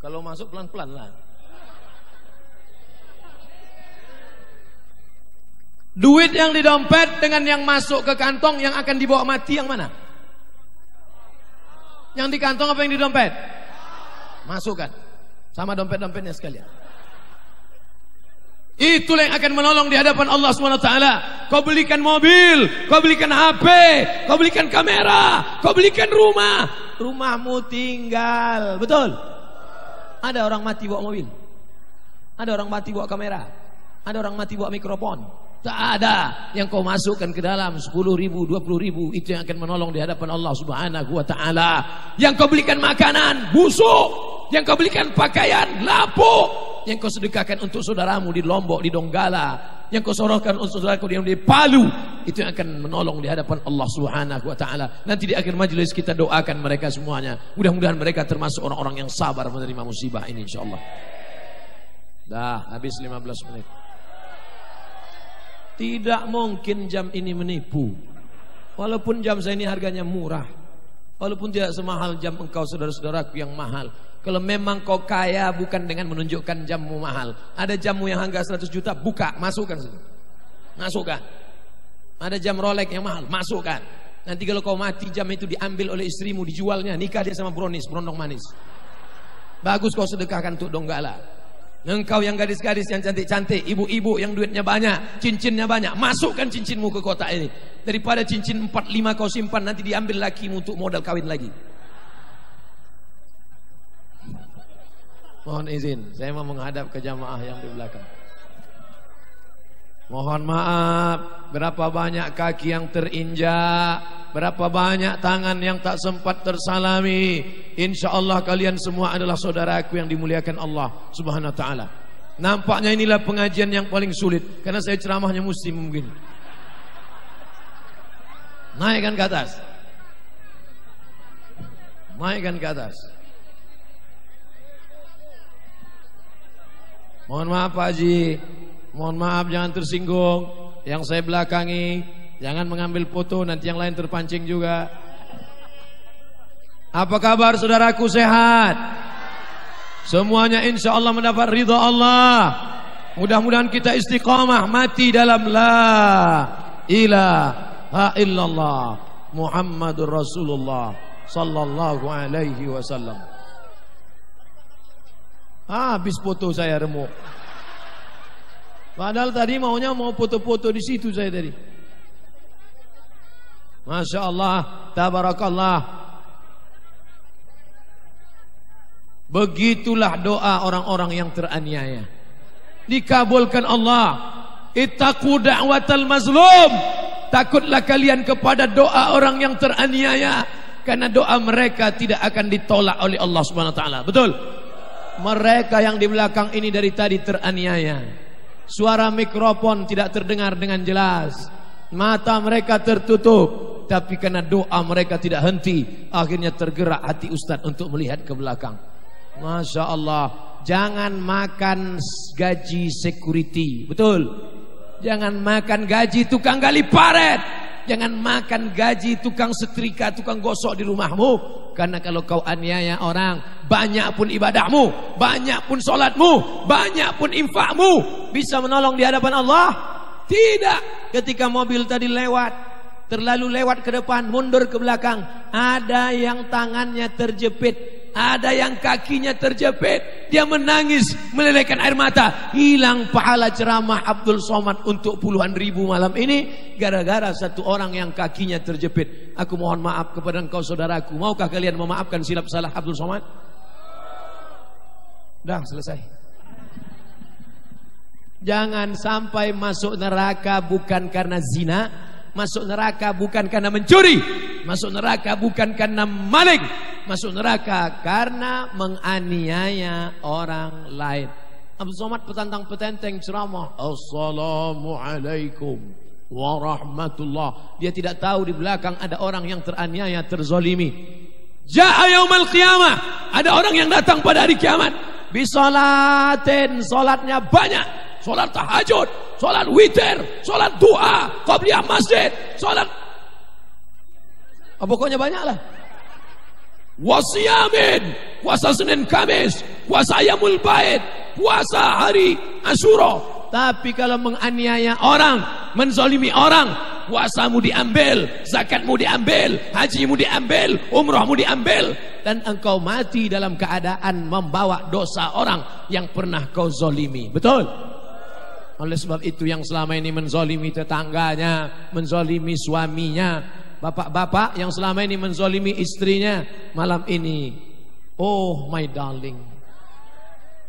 Kalau masuk pelan-pelan lah. Duit yang di dompet dengan yang masuk ke kantong, yang akan dibawa mati yang mana? Yang di kantong apa yang di dompet? Masukkan. Sama dompet-dompetnya sekalian. Itulah yang akan menolong di hadapan Allah SWT. Kau belikan mobil, kau belikan HP, kau belikan kamera, kau belikan rumah. Rumahmu tinggal. Betul? Ada orang mati bawa mobil. Ada orang mati bawa kamera. Ada orang mati bawa mikrofon. Tak ada. Yang kau masukkan ke dalam 10.000, 20.000, itu yang akan menolong di hadapan Allah Subhanahu wa taala. Yang kau belikan makanan busuk, yang kau belikan pakaian lapuk, yang kau sedekahkan untuk saudaramu di Lombok, di Donggala, yang kau sorongkan untuk saudaraku di Palu, itu yang akan menolong di hadapan Allah Subhanahu wa taala. Nanti di akhir majelis kita doakan mereka semuanya. Mudah-mudahan mereka termasuk orang-orang yang sabar menerima musibah ini insyaallah. Dah habis 15 menit. Tidak mungkin jam ini menipu. Walaupun jam saya ini harganya murah. Walaupun tidak semahal jam engkau saudara-saudaraku yang mahal. Kalau memang kau kaya bukan dengan menunjukkan jammu mahal. Ada jammu yang harga 100 juta, buka, masukkan situ. Masukkan. Ada jam Rolex yang mahal, masukkan. Nanti kalau kau mati jam itu diambil oleh istrimu, dijualnya, nikah dia sama berondong manis. Bagus kau sedekahkan untuk Donggala. Engkau yang gadis-gadis yang cantik-cantik, ibu-ibu yang duitnya banyak, cincinnya banyak, masukkan cincinmu ke kotak ini. Daripada cincin 4-5 kau simpan, nanti diambil lakimu untuk modal kawin lagi. Mohon izin, saya mau menghadap ke jamaah yang di belakang. Mohon maaf, berapa banyak kaki yang terinjak, berapa banyak tangan yang tak sempat tersalami. Insya Allah kalian semua adalah saudaraku yang dimuliakan Allah Subhanahu Wa Taala. Nampaknya inilah pengajian yang paling sulit, karena saya ceramahnya muslim begini. Naikkan ke atas. Naikkan ke atas. Mohon maaf Pak Haji, mohon maaf jangan tersinggung. Yang saya belakangi, jangan mengambil foto, nanti yang lain terpancing juga. Apa kabar saudaraku, sehat? Semuanya insya Allah mendapat ridha Allah. Mudah-mudahan kita istiqamah mati dalam la ilaha illallah Muhammadur Rasulullah sallallahu alaihi wasallam. Habis foto saya remuk. Padahal tadi maunya mau foto-foto di situ saya tadi. Masya Allah, tabarakallah. Begitulah doa orang-orang yang teraniaya. Dikabulkan Allah. Ittaqu da'watal mazlum. Takutlah kalian kepada doa orang yang teraniaya, karena doa mereka tidak akan ditolak oleh Allah Subhanahu wa taala. Betul? Mereka yang di belakang ini dari tadi teraniaya. Suara mikrofon tidak terdengar dengan jelas. Mata mereka tertutup, tapi karena doa mereka tidak henti, akhirnya tergerak hati Ustaz untuk melihat ke belakang. Masya Allah. Jangan makan gaji security. Betul? Jangan makan gaji tukang gali paret. Jangan makan gaji tukang setrika, tukang gosok di rumahmu. Karena kalau kau aniaya orang, banyak pun ibadahmu, banyak pun solatmu, banyak pun infakmu, bisa menolong di hadapan Allah? Tidak. Ketika mobil tadi lewat, terlalu lewat ke depan, mundur ke belakang, ada yang tangannya terjepit, ada yang kakinya terjepit, dia menangis, melelehkan air mata. Hilang pahala ceramah Abdul Somad untuk puluhan ribu malam ini gara-gara satu orang yang kakinya terjepit. Aku mohon maaf kepada engkau saudaraku. Maukah kalian memaafkan silap salah Abdul Somad? Dah selesai. Jangan sampai masuk neraka bukan karena zina, masuk neraka bukan karena mencuri, masuk neraka bukan karena maling, masuk neraka karena menganiaya orang lain. Abdul Somad petantang-petenteng ceramah, Assalamualaikum warahmatullah. Dia tidak tahu di belakang ada orang yang teraniaya, terzolimi. Ja'a yaumal qiyamah, ada orang yang datang pada hari kiamat, bisolatin, solatnya banyak, solat tahajud, solat witir, solat doa, qabliyah masjid, solat, pokoknya banyak lah. Wasiyamin, puasa Senin Kamis, puasa Ayamul Bait, puasa hari Asyura. Tapi kalau menganiaya orang, menzalimi orang, puasamu diambil, zakatmu diambil, hajimu diambil, umrahmu diambil, dan engkau mati dalam keadaan membawa dosa orang yang pernah kau zalimi. Betul? Oleh sebab itu yang selama ini menzalimi tetangganya, menzalimi suaminya, bapak-bapak yang selama ini menzalimi istrinya, malam ini, oh my darling,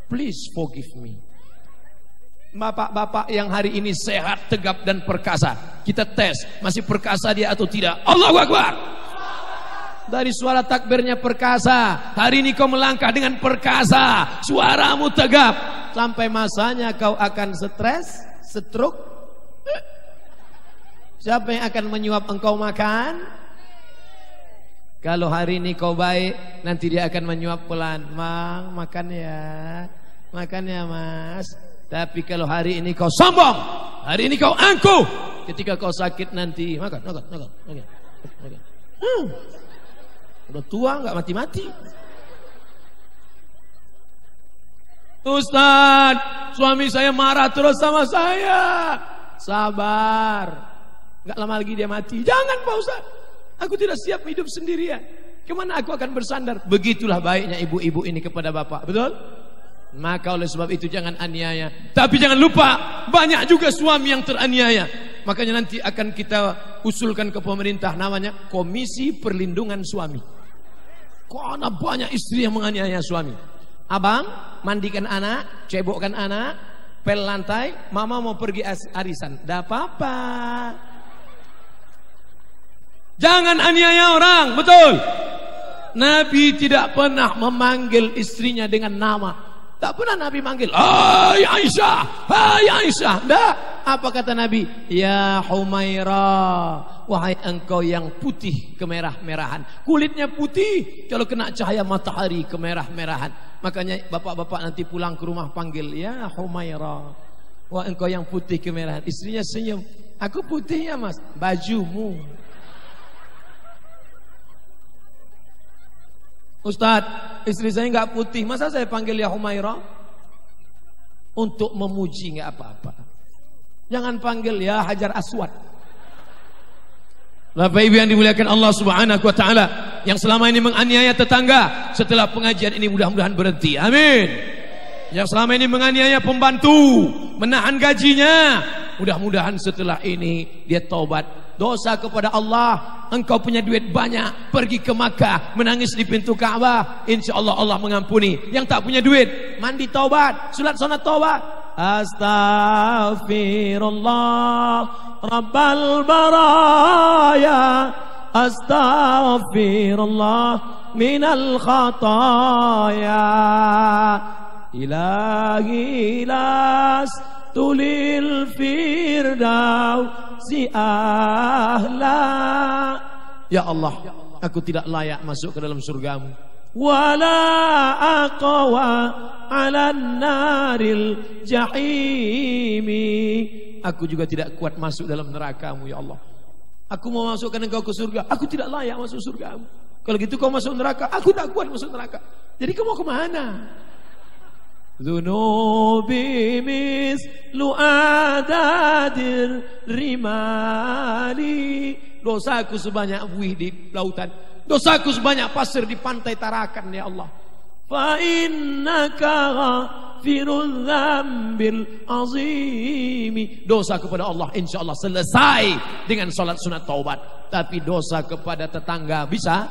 please forgive me. Bapak-bapak yang hari ini sehat, tegap dan perkasa, kita tes masih perkasa dia atau tidak. Allahu Akbar. Dari suara takbirnya perkasa, hari ini kau melangkah dengan perkasa, suaramu tegap. Sampai masanya kau akan stres, stroke. Siapa yang akan menyuap engkau makan? Kalau hari ini kau baik, nanti dia akan menyuap pelan. Mang, makan ya, makan ya mas. Tapi kalau hari ini kau sombong, hari ini kau angkuh, ketika kau sakit nanti makan. Udah tua nggak mati-mati. Ustaz, suami saya marah terus sama saya. Sabar, nggak lama lagi dia mati. Jangan Pak Ustaz, aku tidak siap hidup sendirian. Kemana aku akan bersandar? Begitulah baiknya ibu-ibu ini kepada bapak, betul? Maka oleh sebab itu jangan aniaya. Tapi jangan lupa, banyak juga suami yang teraniaya. Makanya nanti akan kita usulkan ke pemerintah, namanya Komisi Perlindungan Suami. Karena banyak istri yang menganiaya suami. Abang, mandikan anak, cebokkan anak, pel lantai, mama mau pergi arisan. Dah apa-apa. Jangan aniaya orang, betul? Nabi tidak pernah memanggil istrinya dengan nama. Tak pernah Nabi manggil, hai Aisyah, hai Aisyah. Tak. Apa kata Nabi? Ya Humairah, wahai engkau yang putih kemerah-merahan. Kulitnya putih, kalau kena cahaya matahari kemerah-merahan. Makanya bapak-bapak nanti pulang ke rumah panggil, ya Humairah, wahai engkau yang putih kemerahan. Istrinya senyum, aku putih ya mas, bajumu. Ustadz, istri saya nggak putih, masa saya panggil ya Humairah? Untuk memuji nggak apa-apa. Jangan panggil ya Hajar Aswad. Bapak Ibu yang dimuliakan Allah Subhanahu wa taala, yang selama ini menganiaya tetangga, setelah pengajian ini mudah-mudahan berhenti. Amin. Yang selama ini menganiaya pembantu, menahan gajinya, mudah-mudahan setelah ini dia taubat. Dosa kepada Allah, engkau punya duit banyak, pergi ke Makkah, menangis di pintu Ka'bah, insyaallah Allah mengampuni. Yang tak punya duit, mandi taubat, salat sunat taubat. Astaghfirullah Rabbal baraya, astaghfirullah minal khataya, ilahi las tulil firdausi ahla. Ya Allah, aku tidak layak masuk ke dalam surgamu. Wala aqwa ala naril jahimi, aku juga tidak kuat masuk dalam nerakamu ya Allah. Aku mau masukkan engkau ke surga, aku tidak layak masuk surgamu. Kalau gitu kau masuk neraka, aku tak kuat masuk neraka. Jadi kau mau kemana? Dhunubi mislu adadir rimali, dosaku sebanyak buih di lautan, dosaku sebanyak pasir di pantai Tarakan ya Allah. Fa innaka ghafirul dzambil azimi, dosa kepada Allah insyaallah selesai dengan salat sunat taubat. Tapi dosa kepada tetangga bisa?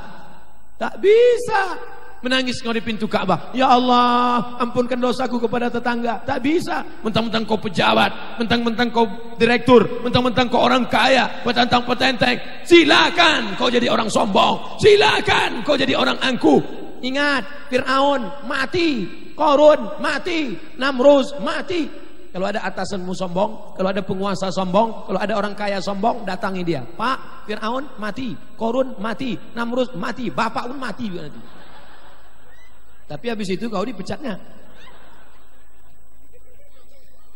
Tak bisa. Menangis kau di pintu Ka'bah, ya Allah ampunkan dosaku kepada tetangga. Tak bisa. Mentang-mentang kau pejabat, mentang-mentang kau direktur, mentang-mentang kau orang kaya, petantang-petenteng, silakan kau jadi orang sombong, silakan kau jadi orang angkuh. Ingat, Fir'aun mati, Qarun mati, Namrus mati. Kalau ada atasanmu sombong, kalau ada penguasa sombong, kalau ada orang kaya sombong, datangi dia. Pak, Fir'aun mati, Qarun mati, Namrus mati, bapak pun mati juga nanti. Tapi habis itu kau dipecatnya.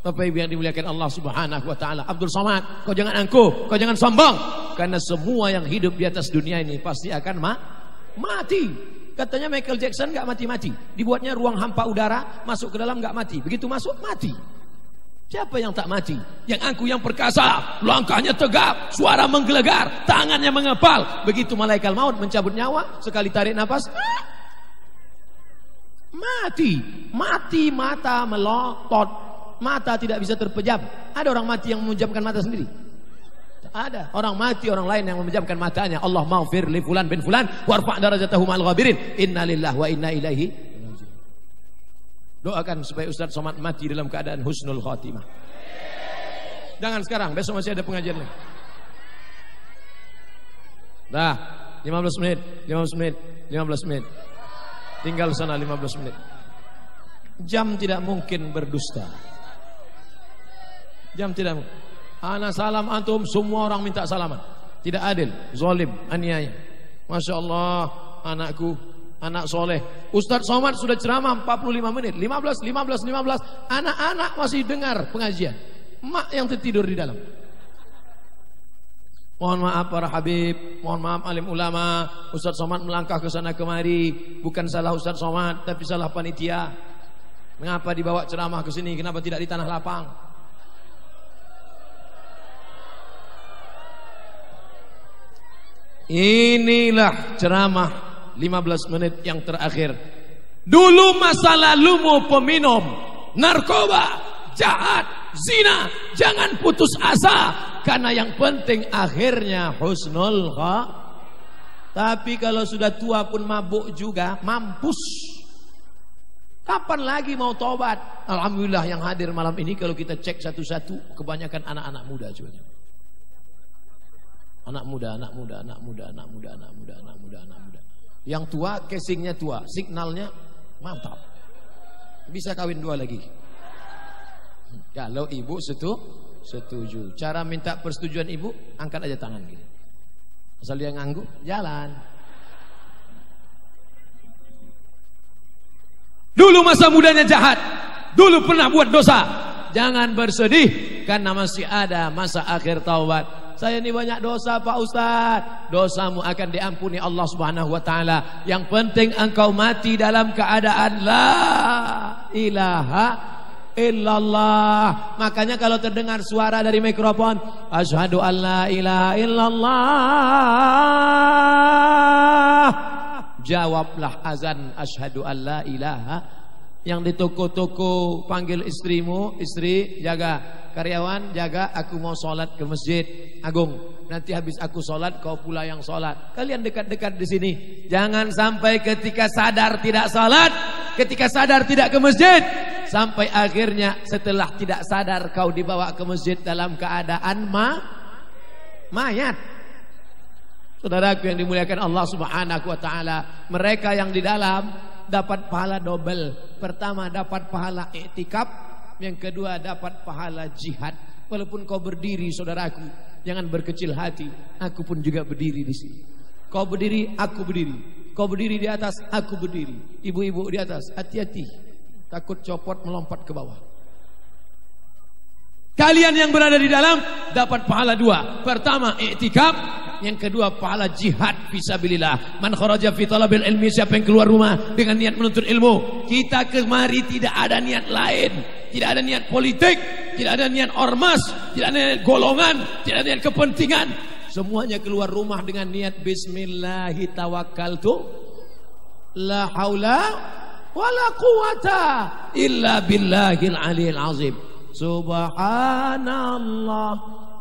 Bapak Ibu yang dimuliakan Allah Subhanahu wa taala, Abdul Somad, kau jangan angkuh, kau jangan sombong, karena semua yang hidup di atas dunia ini pasti akan mati. Katanya Michael Jackson enggak mati-mati, dibuatnya ruang hampa udara, masuk ke dalam enggak mati, begitu masuk mati. Siapa yang tak mati? Yang angkuh, yang perkasa, langkahnya tegap, suara menggelegar, tangannya mengepal. Begitu malaikat maut mencabut nyawa, sekali tarik nafas, mati. Mati, mata melotot, mata tidak bisa terpejam. Ada orang mati yang memejamkan mata sendiri? Tak ada. Orang mati, orang lain yang memejamkan matanya. Allah maghfir li fulan bin fulan warfa' darajatahu ma'al ghabirin, inna lillahi wa inna ilaihi raji'un. Doakan supaya Ustaz Somad mati dalam keadaan husnul khatimah. Jangan sekarang, besok masih ada pengajian lagi. Dah, 15 menit, 15 menit, 15 menit. Tinggal sana 15 menit. Jam tidak mungkin berdusta. Jam tidak mungkin. Ana salam antum, semua orang minta salaman. Tidak adil, zalim, aniaya. Masya Allah, anakku, anak soleh. Ustaz Somad sudah ceramah 45 menit, 15. Anak-anak masih dengar pengajian. Mak yang tertidur di dalam. Mohon maaf para habib, mohon maaf alim ulama, Ustaz Somad melangkah ke sana kemari, bukan salah Ustaz Somad tapi salah panitia. Mengapa dibawa ceramah ke sini? Kenapa tidak di tanah lapang? Inilah ceramah 15 menit yang terakhir. Dulu masa lalumu peminum narkoba, jahat, zina, jangan putus asa. Karena yang penting akhirnya husnul khatimah. Tapi kalau sudah tua pun mabuk juga, mampus. Kapan lagi mau tobat? Alhamdulillah yang hadir malam ini kalau kita cek satu-satu, kebanyakan anak-anak muda juga. Anak muda. Yang tua, casingnya tua, signalnya mantap. Bisa kawin 2 lagi. Kalau ibu setuju. Cara minta persetujuan ibu, angkat aja tangan gini. Asal dia ngangguk, jalan. Dulu masa mudanya jahat, dulu pernah buat dosa. Jangan bersedih, karena masih ada masa akhir taubat. Saya ini banyak dosa Pak Ustaz. Dosamu akan diampuni Allah Subhanahu wa taala. Yang penting engkau mati dalam keadaan la ilaha illallah. Makanya kalau terdengar suara dari mikrofon, asyhadu an la ilaha illallah, jawablah azan asyhadu an la ilaha. Yang di toko-toko panggil istrimu, istri jaga, karyawan jaga, aku mau sholat ke masjid Agung. Nanti habis aku sholat kau pula yang sholat. Kalian dekat-dekat di sini. Jangan sampai ketika sadar tidak sholat, ketika sadar tidak ke masjid, sampai akhirnya setelah tidak sadar kau dibawa ke masjid dalam keadaan mayat. Saudaraku yang dimuliakan Allah Subhanahu wa taala, mereka yang di dalam dapat pahala double. Pertama dapat pahala iktikaf, yang kedua dapat pahala jihad. Walaupun kau berdiri saudaraku, jangan berkecil hati. Aku pun juga berdiri di sini. Kau berdiri, aku berdiri. Kau berdiri di atas, aku berdiri. Ibu-ibu di atas, hati-hati. Takut copot melompat ke bawah. Kalian yang berada di dalam dapat pahala 2. Pertama iktikaf, yang kedua pahala jihad fisabilillah. Man kharaja fi talabil ilmi, siapa yang keluar rumah dengan niat menuntut ilmu. Kita kemari tidak ada niat lain, tidak ada niat politik, tidak ada niat ormas, tidak ada niat golongan, tidak ada niat kepentingan. Semuanya keluar rumah dengan niat bismillahi tawakkaltu la haula wala quwata illa billahil aliyil azim. Subhanallah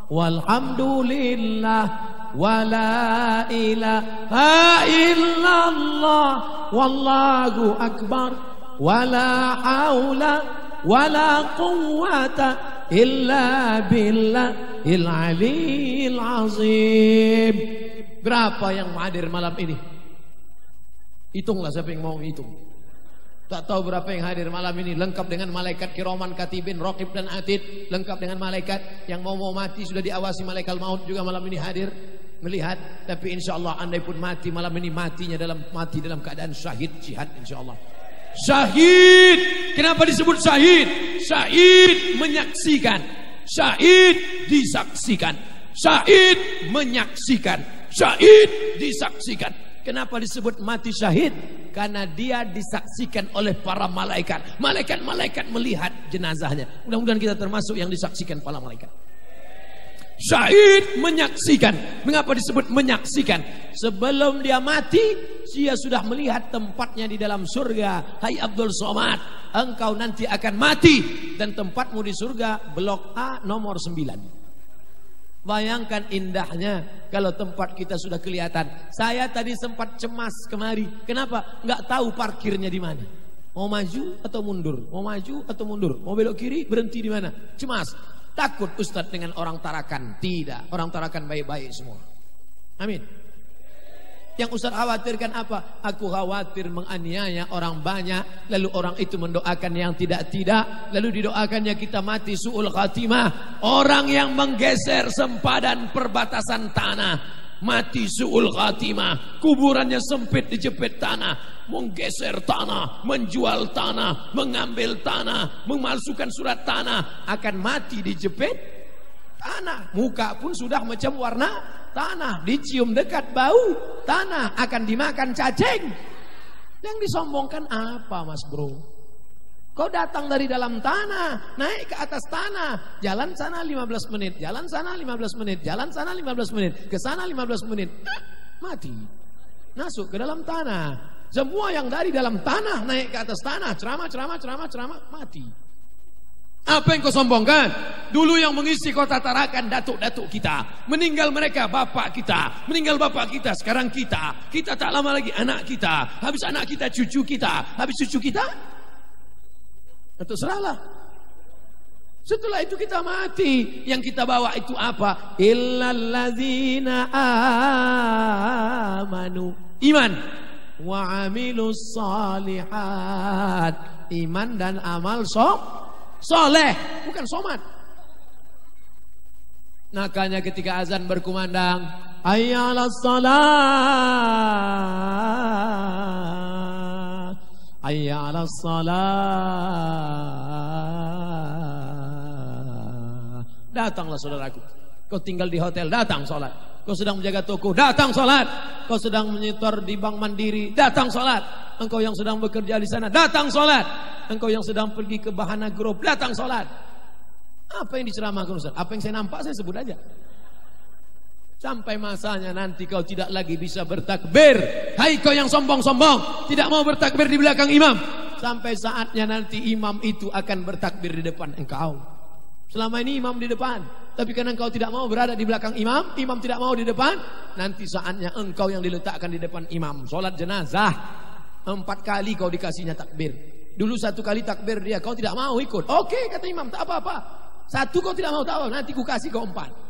walhamdulillah wala ilaha illallah wallahu akbar wala haula wala quwwata illa billahil aliyil azim. Berapa yang hadir malam ini? Hitunglah siapa yang mau hitung. Tak tahu berapa yang hadir malam ini, lengkap dengan malaikat kiraman katibin, raqib dan atid, lengkap dengan malaikat yang mau mati sudah diawasi malaikat maut juga malam ini hadir melihat. Tapi insyaallah andai pun mati malam ini, mati dalam keadaan syahid jihad insyaallah. Syahid. Kenapa disebut syahid? Syahid menyaksikan, syahid disaksikan, syahid menyaksikan, syahid disaksikan. Kenapa disebut mati syahid? Karena dia disaksikan oleh para malaikat. Malaikat-malaikat melihat jenazahnya. Mudah-mudahan kita termasuk yang disaksikan para malaikat. Syahid menyaksikan. Mengapa disebut menyaksikan? Sebelum dia mati, dia sudah melihat tempatnya di dalam surga. Hai Abdul Somad, engkau nanti akan mati dan tempatmu di surga blok A nomor 9. Bayangkan indahnya kalau tempat kita sudah kelihatan. Saya tadi sempat cemas kemari. Kenapa? Nggak tahu parkirnya di mana. Mau maju atau mundur? Mau maju atau mundur? Mau belok kiri, berhenti di mana? Cemas. Takut Ustadz dengan orang Tarakan. Tidak, orang Tarakan baik-baik semua. Amin. Yang Ustaz khawatirkan apa? Aku khawatir menganiaya orang banyak, lalu orang itu mendoakan yang tidak-tidak, lalu didoakannya kita mati su'ul khatimah. Orang yang menggeser sempadan perbatasan tanah, mati su'ul khatimah. Kuburannya sempit dijepit tanah, menggeser tanah, menjual tanah, mengambil tanah, memalsukan surat tanah, akan mati dijepit tanah. Muka pun sudah macam warna tanah dicium dekat bau, tanah akan dimakan cacing. Yang disombongkan apa, Mas Bro? Kau datang dari dalam tanah, naik ke atas tanah, jalan sana 15 menit, jalan sana 15 menit, jalan sana 15 menit, ke sana 15 menit, mati. Masuk ke dalam tanah. Semua yang dari dalam tanah naik ke atas tanah, ceramah, mati. Apa yang kau sombongkan? Dulu yang mengisi kota Tarakan datuk-datuk kita. Meninggal mereka bapak kita. Meninggal bapak kita, sekarang kita. Kita tak lama lagi anak kita. Habis anak kita cucu kita. Habis cucu kita, itu serahlah. Setelah itu kita mati. Yang kita bawa itu apa? Illallazina amanu. Iman. Wa amilus salihat. Iman dan amal soleh, bukan somat. Makanya ketika azan berkumandang, hayya 'alas shalah, hayya 'alas shalah, datanglah saudaraku. Kau tinggal di hotel, datang sholat. Kau sedang menjaga toko, datang sholat. Kau sedang menyetor di Bank Mandiri, datang sholat. Engkau yang sedang bekerja di sana, datang sholat. Engkau yang sedang pergi ke Bahana Group, datang sholat. Apa yang diceramahkan Ustaz? Apa yang saya nampak saya sebut aja. Sampai masanya nanti kau tidak lagi bisa bertakbir. Hai kau yang sombong-sombong, tidak mau bertakbir di belakang imam. Sampai saatnya nanti imam itu akan bertakbir di depan engkau. Selama ini imam di depan, tapi karena engkau tidak mau berada di belakang imam, imam tidak mau di depan, nanti saatnya engkau yang diletakkan di depan imam. Sholat jenazah 4 kali kau dikasihnya takbir. Dulu 1 kali takbir dia, kau tidak mau ikut. Oke, kata imam, tak apa-apa. 1 kau tidak mau, tak apa, nanti ku kasih kau 4.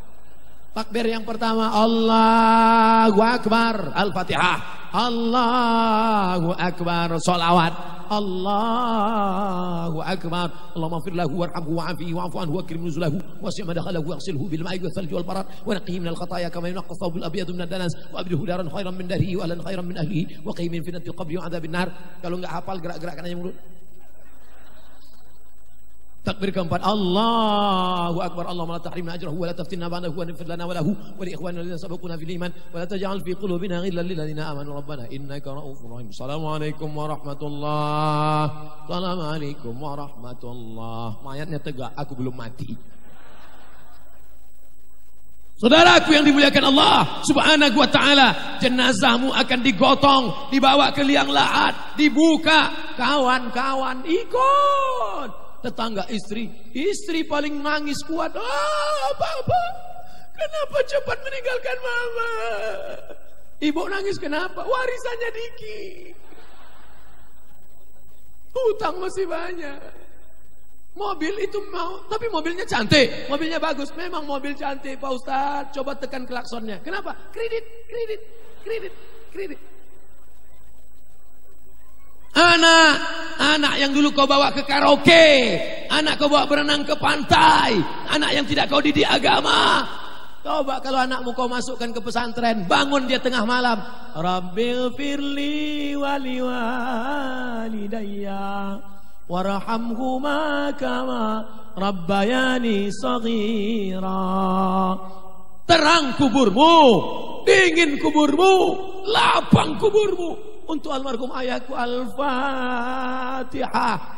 Takbir yang pertama, Allahu Akbar, Al-Fatihah. Allahu Akbar, salawat. Allahu Akbar. Allahumma fir lahu warhamhu wa'afihi wa'fu anhu wa akrim nuzulahu wasi' madkhalahu waghsilhu bil ma'i wal thalji wal barad wa naqqihi minal khataaya kama yunqqa ath-thawbul abyadu minad danas wa abdilhu daran khairan min darihi wa ahlan khairan min ahlihi wa qihim min fitnatil qabri wa 'adzabin nar. Kalau enggak hafal gerak-gerakkan aja mulut. Takbir keempat, Allahu Akbar. Allahumma la tahrimna ajrahu wa la taftinna ba'dahu wa nafir lana wa lahu wa li ikhwanina alladhina sabaquna fil iman wa la taj'al fi qulubina ghillan lil ladzina amanu rabbana innaka ra'ufur rahim. Assalamualaikum warahmatullahi. Assalamualaikum warahmatullahi. Mayatnya tegak, aku belum mati. Saudaraku yang dimuliakan Allah Subhanahu wa taala, jenazahmu akan digotong, dibawa ke liang lahat, dibuka. Kawan-kawan ikut. Tetangga istri paling nangis kuat. Apa? Kenapa cepat meninggalkan mama? Ibu nangis kenapa? Warisannya dikit. Hutang masih banyak. Mobil itu mau, tapi mobilnya cantik, mobilnya bagus. Memang mobil cantik, Pak Ustadz. Coba tekan klaksonnya. Kenapa? Kredit. Anak yang dulu kau bawa ke karaoke, anak kau bawa berenang ke pantai, anak yang tidak kau didik agama. Coba kalau anakmu kau masukkan ke pesantren, bangun dia tengah malam, Rabbil firli wali walidayya warhamhuma kama rabbayani shaghira. Terang kuburmu, dingin kuburmu, lapang kuburmu. Untuk almarhum ayahku Al-Fatihah,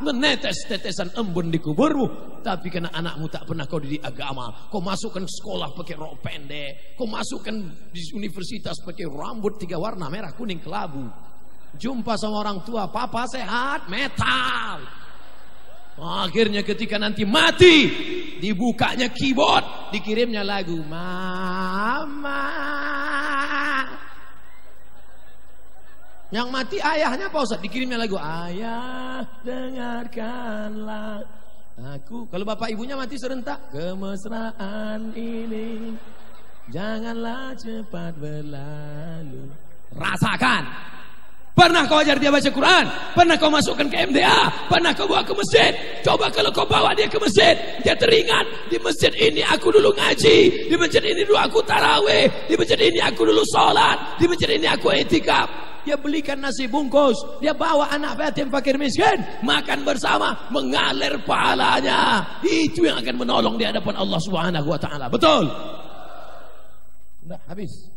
menetes tetesan embun di kuburmu. Tapi karena anakmu tak pernah kau didik agama, kau masukkan sekolah pakai rok pendek, kau masukkan di universitas pakai rambut 3 warna, merah, kuning, kelabu. Jumpa sama orang tua, papa sehat, metal. Akhirnya ketika nanti mati, dibukanya keyboard, dikirimnya lagu Mama. Yang mati ayahnya Pak Ustaz, dikirimnya lagu Ayah dengarkanlah aku. Kalau bapak ibunya mati serentak, kemesraan ini janganlah cepat berlalu. Rasakan. Pernah kau ajar dia baca Quran? Pernah kau masukkan ke MDA? Pernah kau bawa ke masjid? Coba kalau kau bawa dia ke masjid, dia teringat, di masjid ini aku dulu ngaji, di masjid ini dulu aku tarawih, di masjid ini aku dulu sholat, di masjid ini aku i'tikaf. Dia belikan nasi bungkus, dia bawa anak yatim fakir miskin, makan bersama, mengalir pahalanya. Itu yang akan menolong di hadapan Allah Subhanahu wa taala. Betul? Udah habis.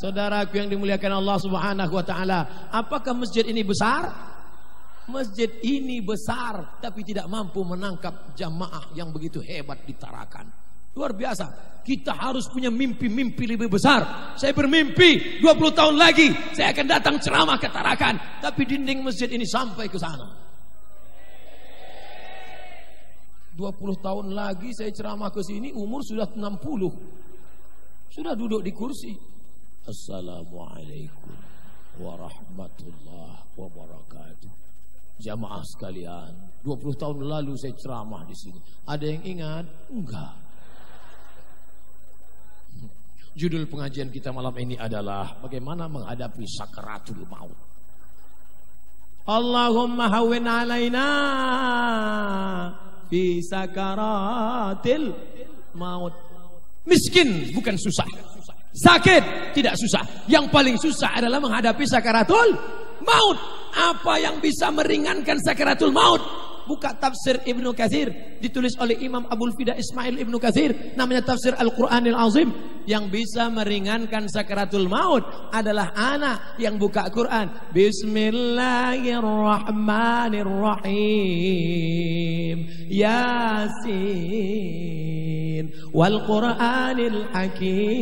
Saudaraku yang dimuliakan Allah Subhanahu wa taala, apakah masjid ini besar? Masjid ini besar tapi tidak mampu menangkap jamaah yang begitu hebat di Tarakan. Luar biasa. Kita harus punya mimpi-mimpi lebih besar. Saya bermimpi 20 tahun lagi saya akan datang ceramah ke Tarakan, tapi dinding masjid ini sampai ke sana. 20 tahun lagi saya ceramah ke sini, umur sudah 60. Sudah duduk di kursi. Assalamualaikum warahmatullahi wabarakatuh. Jamaah sekalian, 20 tahun lalu saya ceramah di sini. Ada yang ingat? Enggak. Judul pengajian kita malam ini adalah bagaimana menghadapi sakaratul maut. Allahumma hawwin alaina fi sakaratil maut. Miskin bukan susah. Sakit tidak susah. Yang paling susah adalah menghadapi sakaratul maut. Apa yang bisa meringankan sakaratul maut? Buka tafsir Ibnu Katsir, ditulis oleh Imam Abul Fida Ismail Ibnu Katsir, namanya tafsir Al-Quranil Azim. Yang bisa meringankan sakaratul maut adalah anak yang buka Quran. Bismillahirrahmanirrahim. Yasin wal Quranil Hakim.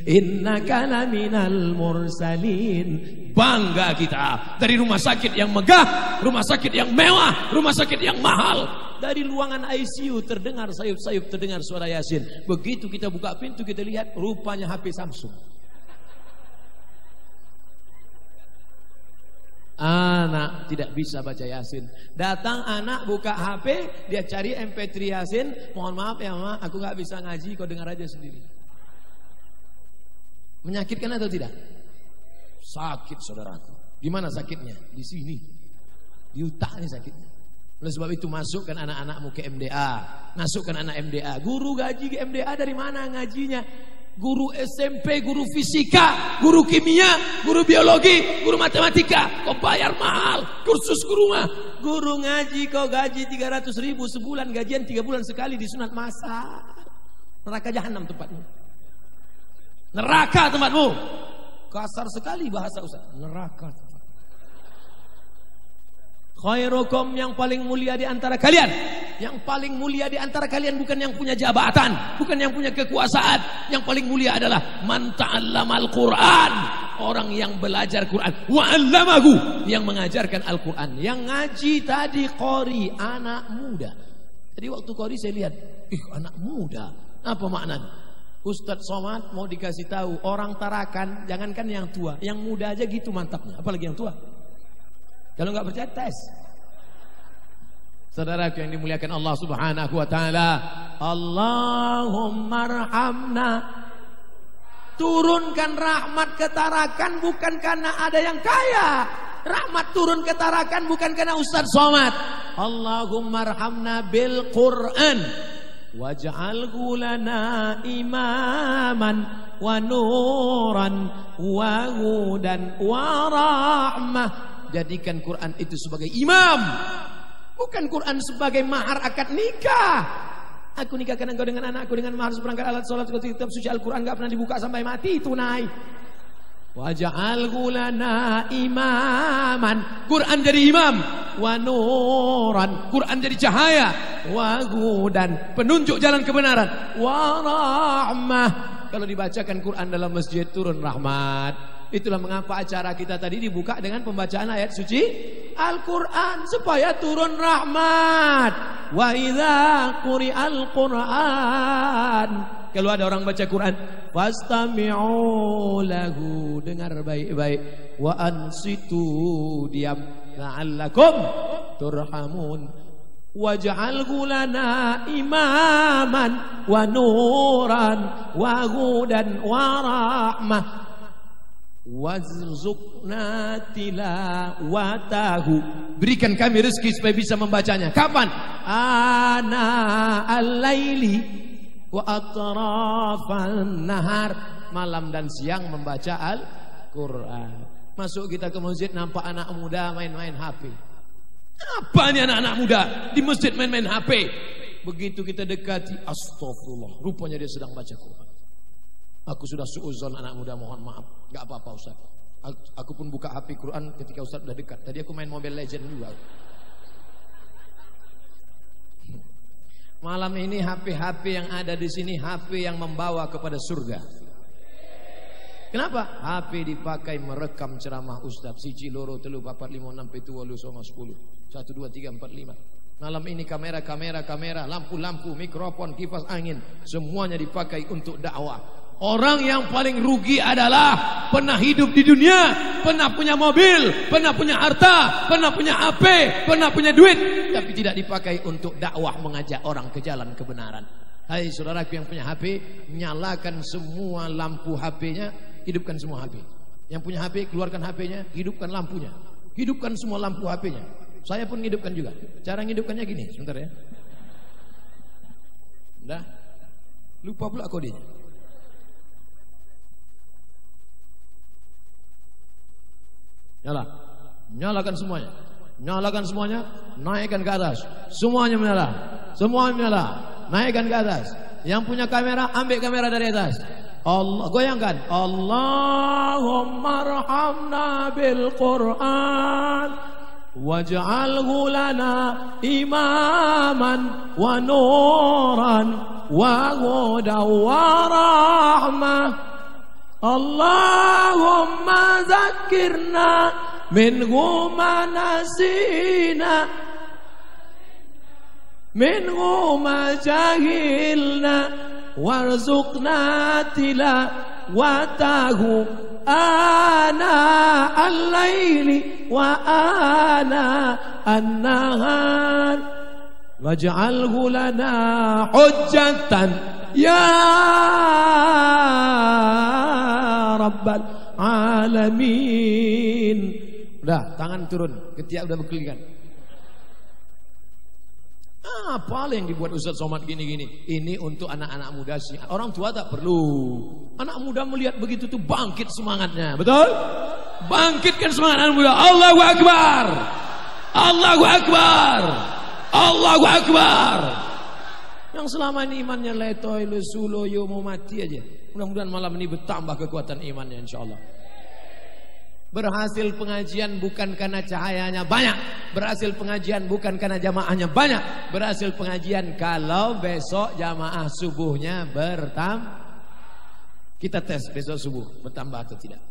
Innaka laminal mursalin. Bangga kita dari rumah sakit yang megah, rumah sakit yang mewah, rumah sakit yang mahal. Dari ruangan ICU terdengar sayup-sayup, terdengar suara Yasin. Begitu kita buka pintu, kita lihat rupanya HP Samsung. Anak tidak bisa baca Yasin. Datang anak buka HP, dia cari MP3 Yasin. Mohon maaf ya Ma, aku gak bisa ngaji, kau dengar aja sendiri. Menyakitkan atau tidak? Sakit saudaraku. Di mana sakitnya? Di sini. Di otak ini sakitnya. Oleh sebab itu masukkan anak-anakmu ke MDA. Masukkan anak MDA. Guru gaji ke MDA dari mana ngajinya? Guru SMP, guru fisika, guru kimia, guru biologi, guru matematika. Kau bayar mahal. Kursus guru mah. Guru ngaji kau gaji 300.000 sebulan, gajian 3 bulan sekali disunat masal. Neraka jahanam tempatmu. Neraka tempatmu. Kasar sekali bahasa Ustaz. Neraka. Khairukum, yang paling mulia di antara kalian. Yang paling mulia di antara kalian bukan yang punya jabatan, bukan yang punya kekuasaan. Yang paling mulia adalah man ta'allamal Qur'an, orang yang belajar Quran. Wa 'allamahu, yang mengajarkan Al-Qur'an. Yang ngaji tadi qori, anak muda. Jadi waktu qori saya lihat, anak muda. Apa maknanya? Ustadz Somad mau dikasih tahu, orang Tarakan jangankan yang tua, yang muda aja gitu mantapnya, apalagi yang tua. Kalau nggak percaya tes. Saudaraku yang dimuliakan Allah Subhanahu wa taala, Allahumma arhamna. Turunkan rahmat ke Tarakan bukan karena ada yang kaya. Rahmat turun ke Tarakan bukan karena Ustadz Somad. Allahumma arhamna bil Quran. Waj'alhu lana imaman wa nuran wa hudan wa rahmah. Jadikan Quran itu sebagai imam, bukan Quran sebagai mahar akad nikah. Aku nikahkan engkau dengan anakku dengan mahar seperangkat alat salat, kitab suci Al-Quran enggak pernah dibuka sampai mati tunai. Waj'alhu lana imaman, Quran jadi imam, wa nuran, Quran jadi cahaya, wa hudan, penunjuk jalan kebenaran, wa rahmah. Kalau dibacakan Quran dalam masjid turun rahmat. Itulah mengapa acara kita tadi dibuka dengan pembacaan ayat suci Al-Quran, supaya turun rahmat. Wa idza quri'al Quran, kalau ada orang baca Quran, fastami'u lahu, dengar baik-baik, wa ansitu, diam, la'allakum turhamun. Waj'alhu lana imaman wa nuran wa hudan wa rahmah warzuqna tilawatahu, berikan kami rezeki supaya bisa membacanya. Kapan? Ana al-laili wa atrafan nahar, malam dan siang membaca Al-Quran. Masuk kita ke masjid nampak anak muda main-main HP. Apa ini anak-anak muda di masjid main-main HP? Begitu kita dekati, astagfirullah, rupanya dia sedang baca Quran. Aku sudah suuzon anak muda, mohon maaf. Gak apa-apa Ustaz. Aku pun buka HP Quran ketika Ustaz udah dekat. Tadi aku main Mobile Legend juga. Malam ini HP-HP yang ada di sini HP yang membawa kepada surga. Kenapa? HP dipakai merekam ceramah Ustaz. 1, 2, 3, 4, 5, 6, 7, 8, 9, 10. 1, 2, 3, 4, 5. Malam ini kamera, lampu-lampu, mikrofon, kipas angin, semuanya dipakai untuk dakwah. Orang yang paling rugi adalah pernah hidup di dunia, pernah punya mobil, pernah punya harta, pernah punya HP, pernah punya duit, tapi tidak dipakai untuk dakwah mengajak orang ke jalan kebenaran. Hai saudaraku yang punya HP, nyalakan semua lampu HP-nya, hidupkan semua HP. Yang punya HP, keluarkan HP-nya, hidupkan lampunya. Hidupkan semua lampu HP-nya. Saya pun hidupkan juga. Cara ngidupkannya gini, sebentar ya. Udah. Lupa pula kodenya. Nyalakan semuanya. Nyalakan semuanya, naikkan ke atas. Semuanya menyala. Semuanya menyala. Naikkan ke atas. Yang punya kamera, ambil kamera dari atas. Allah, goyangkan. Allahumma arhamna bil Quran waj'alhu lana imaman wa nuran wa hudan wa rahmah. Allahumma zakirna minhu ma nasina minhu ma jahilna warzuqna tilawatahu ana al-laili wa ana an-nahar waj'alhu lana hujjatan ya Rabbal Alamin. Udah, tangan turun, ketiak udah berkeliling. Apa yang dibuat Ustaz Somad gini-gini? Ini untuk anak-anak muda sih. Orang tua tak perlu. Anak muda melihat begitu tuh bangkit semangatnya. Betul? Bangkitkan semangat anak muda. Allahu Akbar. Allahu Akbar. Allahu Akbar. Yang selama ini imannya letoy, lesulo, yo mau mati aja. Mudah-mudahan malam ini bertambah kekuatan imannya insyaallah. Berhasil pengajian bukan karena cahayanya banyak. Berhasil pengajian bukan karena jamaahnya banyak. Berhasil pengajian kalau besok jamaah subuhnya bertambah. Kita tes besok subuh bertambah atau tidak.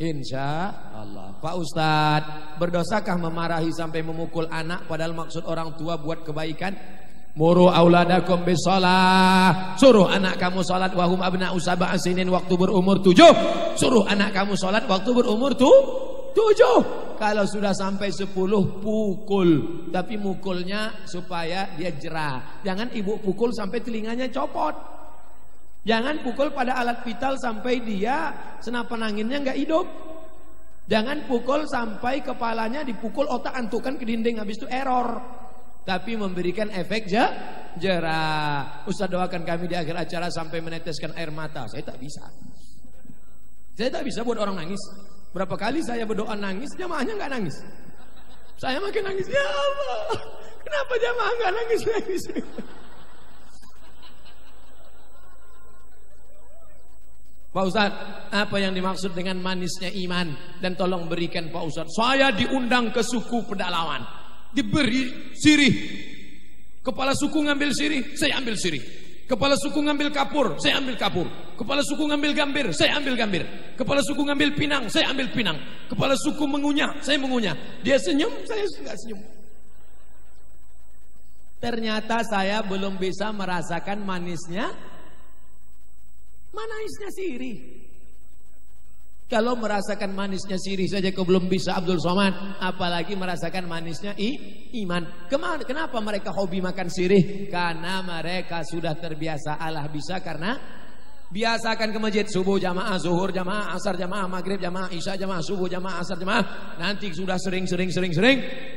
Insya Allah. Pak Ustadz, berdosakah memarahi sampai memukul anak padahal maksud orang tua buat kebaikan? Muru auladakum bisalah. Suruh anak kamu salat wahum abna'u sab'a sinin waktu berumur 7. Suruh anak kamu salat waktu berumur 7. Kalau sudah sampai 10 pukul. Tapi mukulnya supaya dia jerah. Jangan ibu pukul sampai telinganya copot. Jangan pukul pada alat vital sampai dia senapan anginnya enggak hidup. Jangan pukul sampai kepalanya dipukul otak antukan ke dinding habis itu error. Tapi memberikan efek jerah. Ustaz doakan kami di akhir acara sampai meneteskan air mata. Saya tak bisa. Saya tak bisa buat orang nangis. Berapa kali saya berdoa nangis, jamaahnya nggak nangis. Saya makin nangis. Ya Allah, kenapa jamaah nggak nangis? Pak Ustaz, apa yang dimaksud dengan manisnya iman? Dan tolong berikan Pak Ustaz. Saya diundang ke suku pedalaman. Diberi sirih. Kepala suku ngambil sirih, saya ambil sirih. Kepala suku ngambil kapur, saya ambil kapur. Kepala suku ngambil gambir, saya ambil gambir. Kepala suku ngambil pinang, saya ambil pinang. Kepala suku mengunyah, saya mengunyah. Dia senyum, saya enggak senyum. Ternyata saya belum bisa merasakan manisnya sirih. Kalau merasakan manisnya sirih saja kau belum bisa Abdul Somad, apalagi merasakan manisnya iman. Kenapa mereka hobi makan sirih? Karena mereka sudah terbiasa. Allah bisa karena biasakan ke masjid subuh jamaah, zuhur jamaah, asar jamaah, maghrib jamaah, isya jamaah, subuh jamaah, asar jamaah. Nanti sudah sering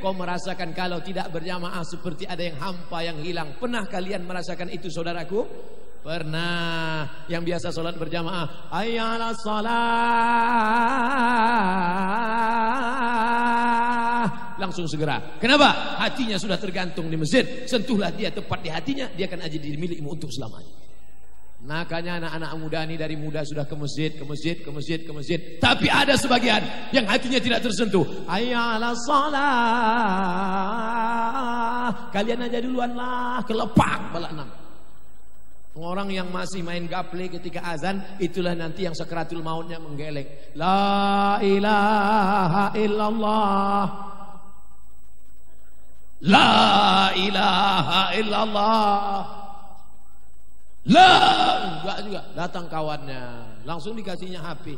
kau merasakan kalau tidak berjamaah seperti ada yang hampa yang hilang. Pernah kalian merasakan itu saudaraku? Pernah. Yang biasa sholat berjamaah, hayya 'alas shalah, langsung segera. Kenapa? Hatinya sudah tergantung di masjid. Sentuhlah dia tepat di hatinya, dia akan jadi milikmu untuk selamanya. Makanya anak-anak muda ini dari muda sudah ke masjid. Tapi ada sebagian yang hatinya tidak tersentuh. Hayya 'alas shalah. Kalian aja duluan lah, kelepak bala 6. Orang yang masih main gaple ketika azan, itulah nanti yang sakaratul mautnya menggeleng. La ilaha illallah. La ilaha illallah. Lah, enggak juga. Datang kawannya, langsung dikasihnya HP.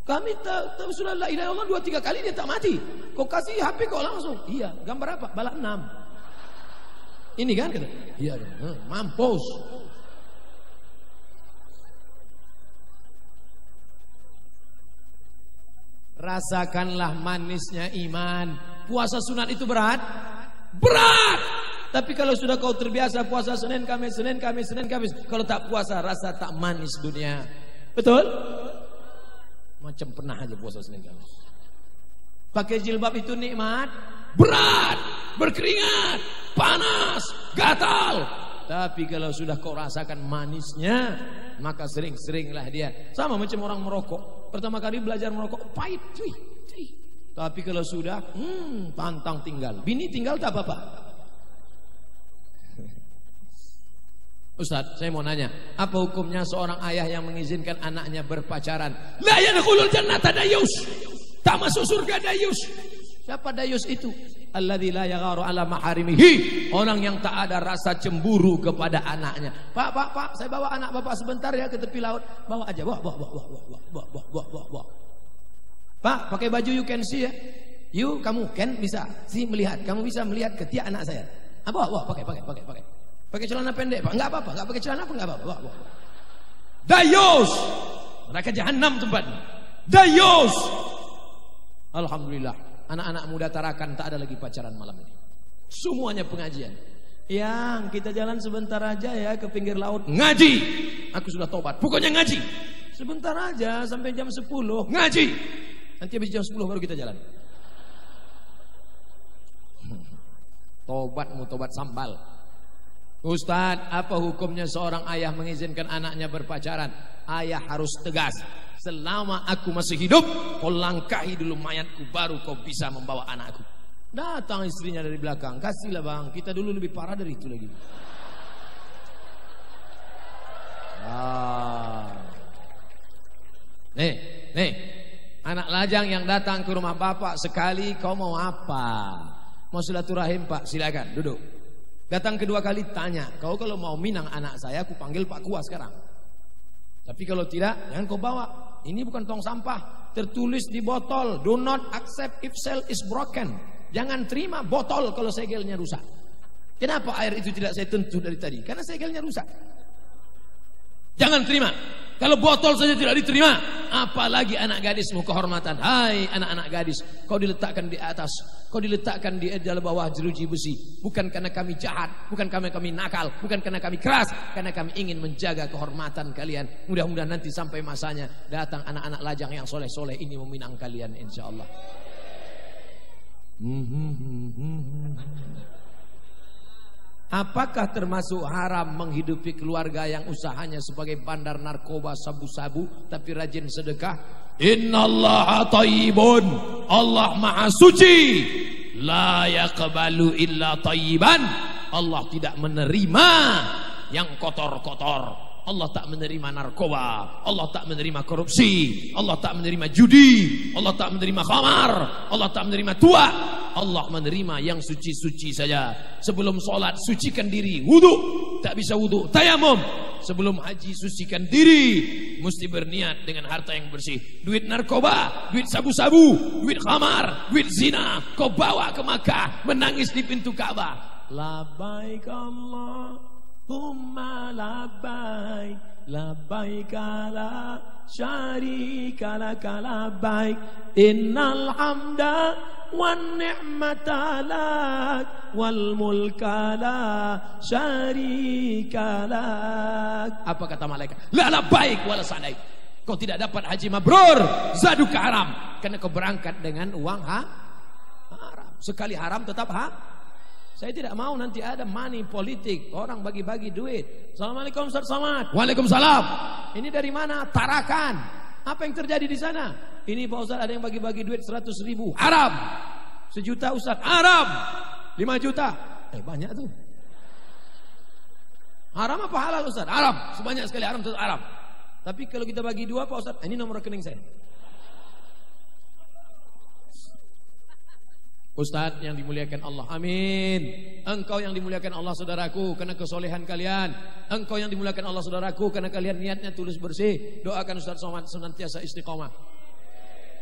Kami tak sudah la ilaha illallah 2-3 kali dia tak mati. Kok kasih HP kok langsung? Iya, gambar apa? Bala 6. Ini kan kata. Iya, mampus. Rasakanlah manisnya iman. Puasa sunat itu berat? Berat. Tapi kalau sudah kau terbiasa puasa Senin Kamis, kalau tak puasa rasa tak manis dunia. Betul? Macam pernah aja puasa Senin Kamis. Pakai jilbab itu nikmat, berat, berkeringat, panas, gatal. Tapi kalau sudah kau rasakan manisnya, maka sering-seringlah dia. Sama macam orang merokok. Pertama kali belajar merokok, pahit, cuy. Tapi kalau sudah, pantang tinggal. Bini tinggal tak apa-apa. Ustaz, saya mau nanya, apa hukumnya seorang ayah yang mengizinkan anaknya berpacaran? La yadkhulul jannata dayus. Tak masuk surga dayus. Siapa dayus itu? Alladzi la yagharu ala maharimihi. Orang yang tak ada rasa cemburu kepada anaknya. Pak, saya bawa anak bapak sebentar ya ke tepi laut. Bawa aja, bawa. Pak, pakai baju you can see ya. You, kamu can bisa sih melihat. Kamu bisa melihat ketiak anak saya. Bawa, pakai. Pakai celana pendek, Pak. Enggak apa-apa. Enggak pakai celana apa enggak apa-apa. Bawa. Dayus. Neraka jahanam tempatnya. Dayus. Alhamdulillah, anak-anak muda Tarakan tak ada lagi pacaran malam ini. Semuanya pengajian. Yang kita jalan sebentar aja ya ke pinggir laut. Ngaji. Aku sudah tobat. Pokoknya ngaji. Sebentar aja sampai jam 10. Ngaji. Nanti habis jam 10 baru kita jalan. Tobatmu tobat sambal. Ustadz, apa hukumnya seorang ayah mengizinkan anaknya berpacaran? Ayah harus tegas. Selama aku masih hidup, kau langkahi dulu mayatku, baru kau bisa membawa anakku. Datang istrinya dari belakang, kasihlah bang, kita dulu lebih parah dari itu lagi. Nih, anak lajang yang datang ke rumah bapak sekali, kau mau apa? Mau silaturahim pak, silakan duduk. Datang kedua kali tanya, kau kalau mau minang anak saya, aku panggil Pak Kuas sekarang. Tapi kalau tidak, jangan kau bawa. Ini bukan tong sampah, tertulis di botol, do not accept if cell is broken. Jangan terima botol kalau segelnya rusak. Kenapa air itu tidak saya tentu dari tadi? Karena segelnya rusak. Jangan terima. Kalau botol saja tidak diterima, apalagi anak gadismu kehormatan. Hai anak-anak gadis, kau diletakkan di atas, kau diletakkan di dalam bawah jeruji besi. Bukan karena kami jahat, bukan karena kami nakal, bukan karena kami keras, karena kami ingin menjaga kehormatan kalian. Mudah-mudahan nanti sampai masanya datang anak-anak lajang yang soleh-soleh ini meminang kalian insyaallah. Apakah termasuk haram menghidupi keluarga yang usahanya sebagai bandar narkoba sabu-sabu tapi rajin sedekah? Innallaha thayyibun. Allah Maha Suci. La yaqbalu illa thayyiban. Allah tidak menerima yang kotor-kotor. Allah tak menerima narkoba, Allah tak menerima korupsi, Allah tak menerima judi, Allah tak menerima khamar, Allah tak menerima tua. Allah menerima yang suci-suci saja. Sebelum sholat sucikan diri, wudu, tak bisa wudu, tayamum. Sebelum haji sucikan diri, mesti berniat dengan harta yang bersih. Duit narkoba, duit sabu-sabu, duit khamar, duit zina, kau bawa ke Makkah, menangis di pintu Ka'bah. Labbaik Allahumma labbaik, labbaik la syarika laka labbaik, innal hamda wan ni'mata lak wal mulka la syarika lak. Apa kata malaikat? La labbaik wala sa'daik. Kau tidak dapat haji mabrur, zaduka haram. karena kau berangkat dengan uang haram. Sekali haram tetap Saya tidak mau nanti ada money politik, orang bagi-bagi duit. Assalamualaikum Ustaz Somad. Waalaikumsalam. Ini dari mana? Tarakan. Apa yang terjadi di sana? Ini Pak Ustaz ada yang bagi-bagi duit 100.000. Haram. 1 juta Ustaz. Haram. 5 juta. Banyak tuh. Haram apa halal Ustaz? Haram. Sebanyak sekali haram tetap haram. Tapi kalau kita bagi 2 Pak Ustaz, ini nomor rekening saya. Ustaz yang dimuliakan Allah, amin. Engkau yang dimuliakan Allah saudaraku, karena kesolehan kalian. Engkau yang dimuliakan Allah saudaraku, karena kalian niatnya tulus bersih. Doakan Ustaz Somad senantiasa istiqomah.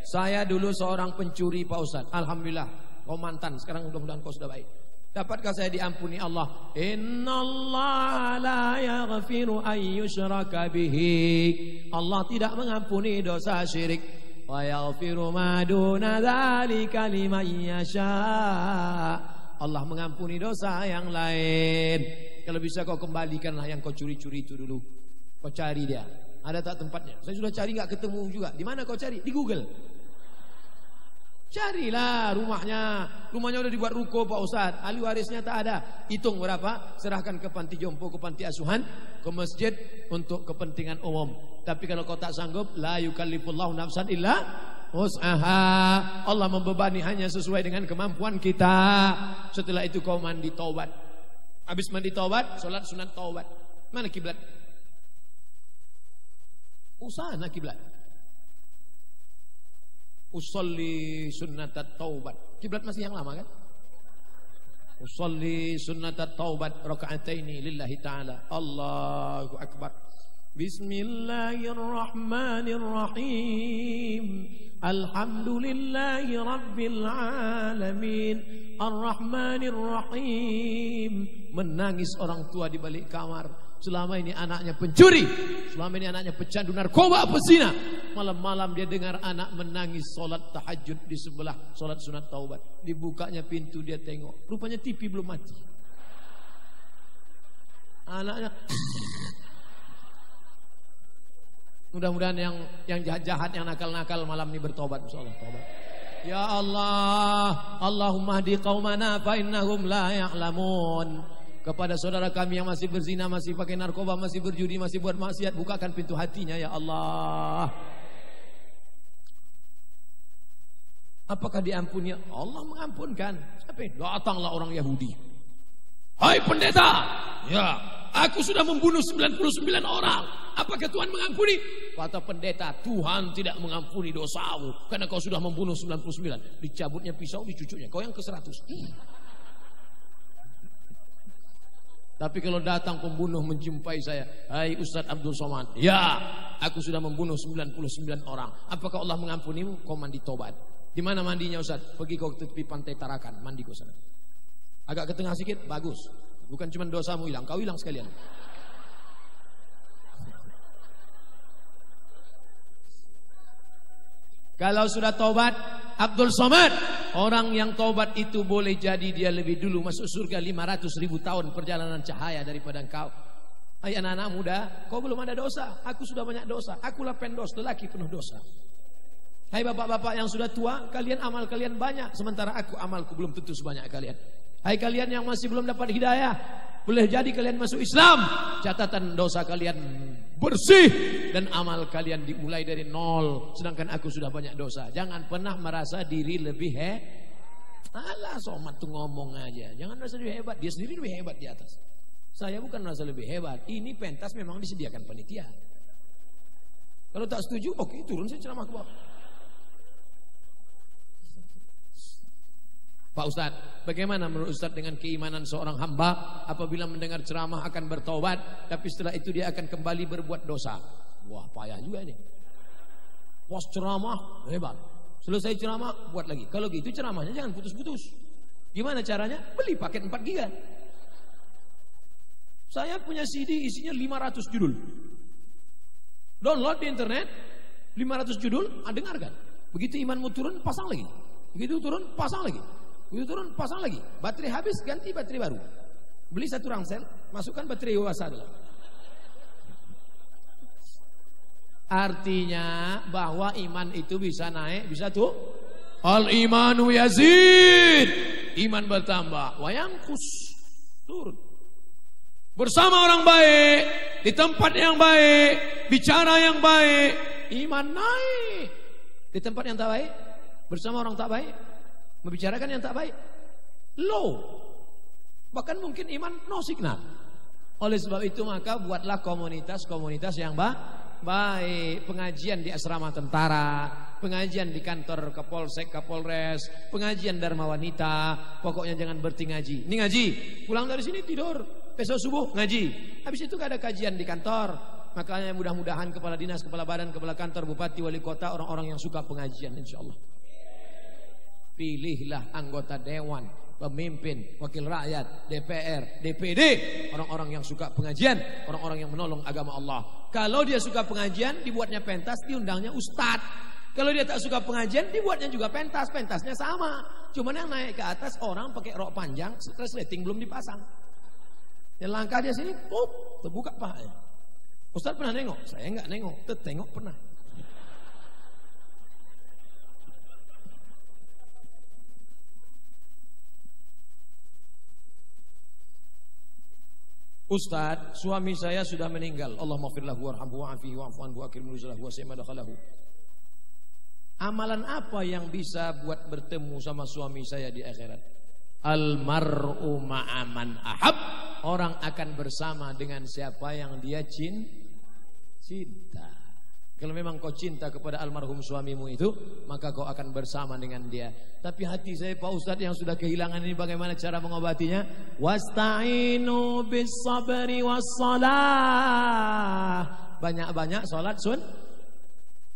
Saya dulu seorang pencuri Pak Ustaz. Alhamdulillah, kau mantan, sekarang mudah-mudahan kau sudah baik. Dapatkah saya diampuni Allah? Innallaha la yaghfiru an yushraka bihi. Allah tidak mengampuni dosa syirik. Wa yaghfiru ma duna dzalika liman yasha. Allah mengampuni dosa yang lain. Kalau bisa kau kembalikanlah yang kau curi-curi itu dulu. Kau cari dia. Ada tak tempatnya? Saya sudah cari enggak ketemu juga. Di mana kau cari? Di Google. Carilah rumahnya. Rumahnya udah dibuat ruko Pak Ustaz. Ahli warisnya tak ada. Hitung berapa? Serahkan ke panti jompo, ke panti asuhan, ke masjid untuk kepentingan umum. Tapi kalau kau tak sanggup, la yukallifullahu nafsan illa wus'aha. Allah membebani hanya sesuai dengan kemampuan kita. Setelah itu kau mandi taubat. Habis mandi taubat, solat sunat taubat. Mana kiblat? Sana kiblat. Usolli sunnatat taubat. Kiblat masih yang lama kan? Usolli sunnatat taubat raka'ataini lillahi ta'ala. Allahu akbar. Bismillahirrahmanirrahim. Alhamdulillahi rabbil alamin. Ar-Rahmanir-Rahim. Menangis orang tua di balik kamar. Selama ini anaknya pencuri, selama ini anaknya pecandu narkoba, pezina. Malam-malam dia dengar anak menangis solat tahajud di sebelah solat sunat taubat. Dibukanya pintu, dia tengok, rupanya TV belum mati. Anaknya. Mudah-mudahan yang jahat-jahat, yang nakal-nakal malam ini bertobat, insyaallah tobat. Ya Allah, Allahumma hdi qaumana fa innahum la ya'lamun. Kepada saudara kami yang masih berzina, masih pakai narkoba, masih berjudi, masih buat maksiat, bukakan pintu hatinya ya Allah. Apakah diampuni? Allah mengampunkan. Tapi datanglah orang Yahudi. Hai pendeta, ya, aku sudah membunuh 99 orang. Apakah Tuhan mengampuni? Kata pendeta, Tuhan tidak mengampuni dosamu karena kau sudah membunuh 99. Dicabutnya pisau, dicucuknya. Kau yang ke-100. Tapi kalau datang pembunuh menjumpai saya, hai Ustaz Abdul Somad, ya, aku sudah membunuh 99 orang. Apakah Allah mengampunimu? Kau mandi tobat. Di mana mandinya Ustaz? Pergi kau ke tepi pantai Tarakan, mandi kau sana. Agak ke tengah sedikit, bagus. Bukan cuma dosamu hilang, kau hilang sekalian. Kalau sudah tobat, Abdul Somad, orang yang tobat itu boleh jadi dia lebih dulu masuk surga 500.000 tahun perjalanan cahaya daripada engkau. Hai anak-anak muda, kau belum ada dosa, aku sudah banyak dosa. Akulah pendos, lelaki penuh dosa. Hai bapak-bapak yang sudah tua, kalian amal kalian banyak, sementara aku amalku belum tentu sebanyak kalian. Hai kalian yang masih belum dapat hidayah, boleh jadi kalian masuk Islam, catatan dosa kalian bersih dan amal kalian dimulai dari nol, sedangkan aku sudah banyak dosa. Jangan pernah merasa diri lebih Alah Somad tuh ngomong aja, jangan merasa lebih hebat. Dia sendiri lebih hebat di atas. Saya bukan merasa lebih hebat. Ini pentas memang disediakan panitia. Kalau tak setuju, oke, turun saya ceramah ke bawah. Pak Ustadz, bagaimana menurut Ustadz dengan keimanan seorang hamba apabila mendengar ceramah akan bertaubat, tapi setelah itu dia akan kembali berbuat dosa? Wah, payah juga ini. Pas ceramah, hebat. Selesai ceramah, buat lagi. Kalau gitu ceramahnya jangan putus-putus. Gimana caranya? Beli paket 4 giga. Saya punya CD isinya 500 judul. Download di internet, 500 judul, dengarkan. Begitu imanmu turun, pasang lagi. Begitu turun, pasang lagi. Begitu turun, pasang lagi. Baterai habis, ganti baterai baru. Beli 1 rangsel, masukkan baterai dewasa dalam. Artinya bahwa iman itu bisa naik, bisa tuh. Al-imanu yazid. Iman bertambah. Wa yanqus. Turun. Bersama orang baik, di tempat yang baik, bicara yang baik, iman naik. Di tempat yang tak baik, bersama orang tak baik, membicarakan yang tak baik, low. Bahkan mungkin iman no signal. Oleh sebab itu maka buatlah komunitas-komunitas yang baik. Pengajian di asrama tentara, pengajian di kantor Kapolsek, Kapolres, pengajian Dharma Wanita. Pokoknya jangan berhenti ngaji. Ini ngaji, pulang dari sini tidur, besok subuh ngaji. Habis itu ada kajian di kantor. Makanya mudah-mudahan kepala dinas, kepala badan, kepala kantor, bupati, wali kota, orang-orang yang suka pengajian insyaallah. Pilihlah anggota dewan, pemimpin, wakil rakyat, DPR, DPD, orang-orang yang suka pengajian, orang-orang yang menolong agama Allah. Kalau dia suka pengajian, dibuatnya pentas, diundangnya ustadz. Kalau dia tak suka pengajian, dibuatnya juga pentas, pentasnya sama. Cuman yang naik ke atas orang pakai rok panjang, resleting belum dipasang. Yang langkah dia sini, terbuka pahanya. Ustadz pernah nengok? Saya enggak nengok, tetengok pernah. Ustadz, suami saya sudah meninggal. Allahumma ighfir lahu warhamhu wa'afihi wa'fu anhu wa akrim nuzulahu wa sima dakhalahu. Amalan apa yang bisa buat bertemu sama suami saya di akhirat? Al-mar'u ma'aman ahab. Orang akan bersama dengan siapa yang dia cinta. Kalau memang kau cinta kepada almarhum suamimu itu, maka kau akan bersama dengan dia. Tapi hati saya Pak Ustadz yang sudah kehilangan ini, bagaimana cara mengobatinya? Wasta'inu bis sabri wassalah. Banyak-banyak salat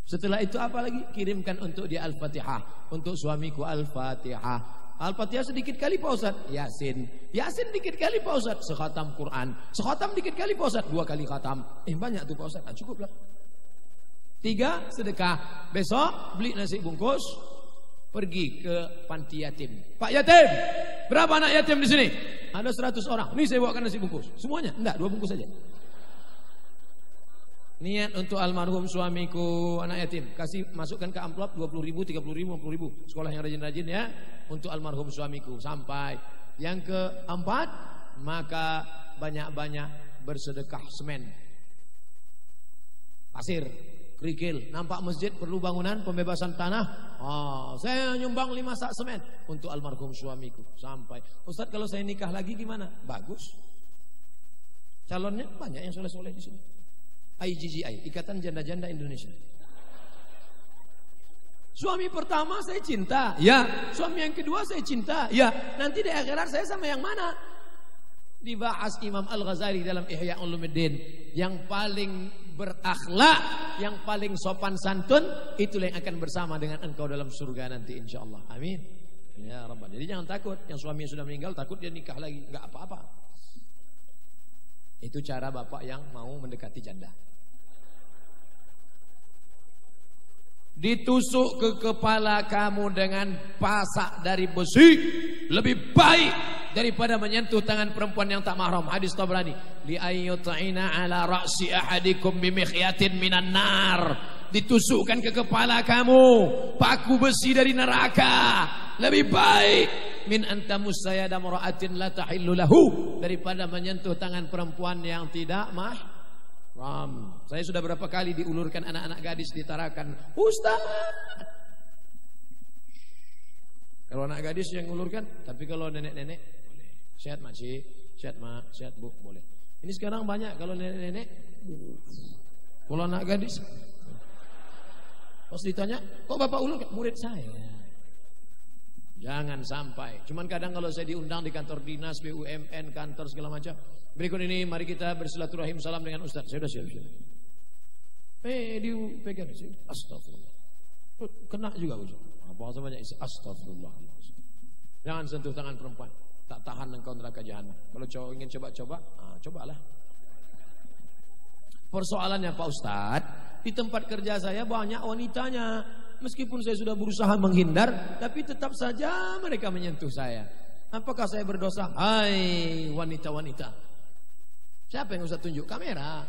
Setelah itu apa lagi? Kirimkan untuk dia Al-Fatihah. Untuk suamiku Al-Fatihah. Al-Fatihah sedikit kali Pak Ustadz. Yasin dikit kali Pak Ustadz. Sekhatam Quran. Sekhatam dikit kali Pak Ustadz. 2 kali khatam. Banyak tuh Pak Ustadz. Cukup lah. 3 sedekah. Besok beli nasi bungkus, pergi ke panti yatim. Pak yatim, berapa anak yatim di sini? Ada 100 orang. Nih saya bawakan nasi bungkus. Semuanya? Enggak, 2 bungkus saja. Niat untuk almarhum suamiku anak yatim. Kasih masukkan ke amplop 20.000, 30.000, 50.000. Sekolah yang rajin-rajin ya. Untuk almarhum suamiku. Sampai yang keempat, maka banyak-banyak bersedekah semen, pasir, kerikil. Nampak masjid perlu bangunan, pembebasan tanah. Saya nyumbang 5 sak semen untuk almarhum suamiku. Sampai Ustadz, kalau saya nikah lagi gimana? Bagus. Calonnya banyak yang soleh-soleh di sini. IGGI, Ikatan Janda-Janda Indonesia. Suami pertama saya cinta, ya. Suami yang kedua saya cinta, ya. Nanti di akhirat saya sama yang mana? Dibahas Imam Al-Ghazali dalam Ihya Ulumuddin. Yang paling berakhlak, yang paling sopan santun, itulah yang akan bersama dengan engkau dalam surga nanti insyaallah. Amin. Ya Rabbal. Jadi jangan takut, yang suami sudah meninggal takut dia nikah lagi, enggak apa-apa. Itu cara bapak yang mau mendekati janda. Ditusuk ke kepala kamu dengan pasak dari besi lebih baik daripada menyentuh tangan perempuan yang tak mahram. Hadis Tabrani. Li ayyut'ina ala ra'si ahadikum bimikhyatin minan nar. Ditusukkan ke kepala kamu paku besi dari neraka lebih baik min antamus sayada mura'atin la tahillu lahu, daripada menyentuh tangan perempuan yang tidak mahram. Saya sudah berapa kali diulurkan anak-anak gadis ditarakan, Ustaz. Kalau anak gadis yang ulurkan, tapi kalau nenek-nenek boleh. Sehat makcik, sehat mak, sehat bu, boleh. Ini sekarang banyak kalau nenek-nenek. Kalau anak gadis, pas ditanya, kok bapak ulurkan? Murid saya. Jangan sampai. Cuman kadang kalau saya diundang di kantor dinas, BUMN, kantor segala macam. Berikut ini mari kita bersilaturahim salam dengan Ustaz. Saya sudah siap-siap. Dipegang. Astagfirullah. Kena juga Ustaz. Apa banyak isi astagfirullah. Jangan sentuh tangan perempuan. Tak tahan engkau neraka jahanam. Kalau cowok ingin coba-coba, cobalah. Persoalannya Pak Ustaz, di tempat kerja saya banyak wanitanya. Meskipun saya sudah berusaha menghindar, tapi tetap saja mereka menyentuh saya. Apakah saya berdosa? Hai wanita-wanita. Siapa yang Ustaz tunjuk? Kamera.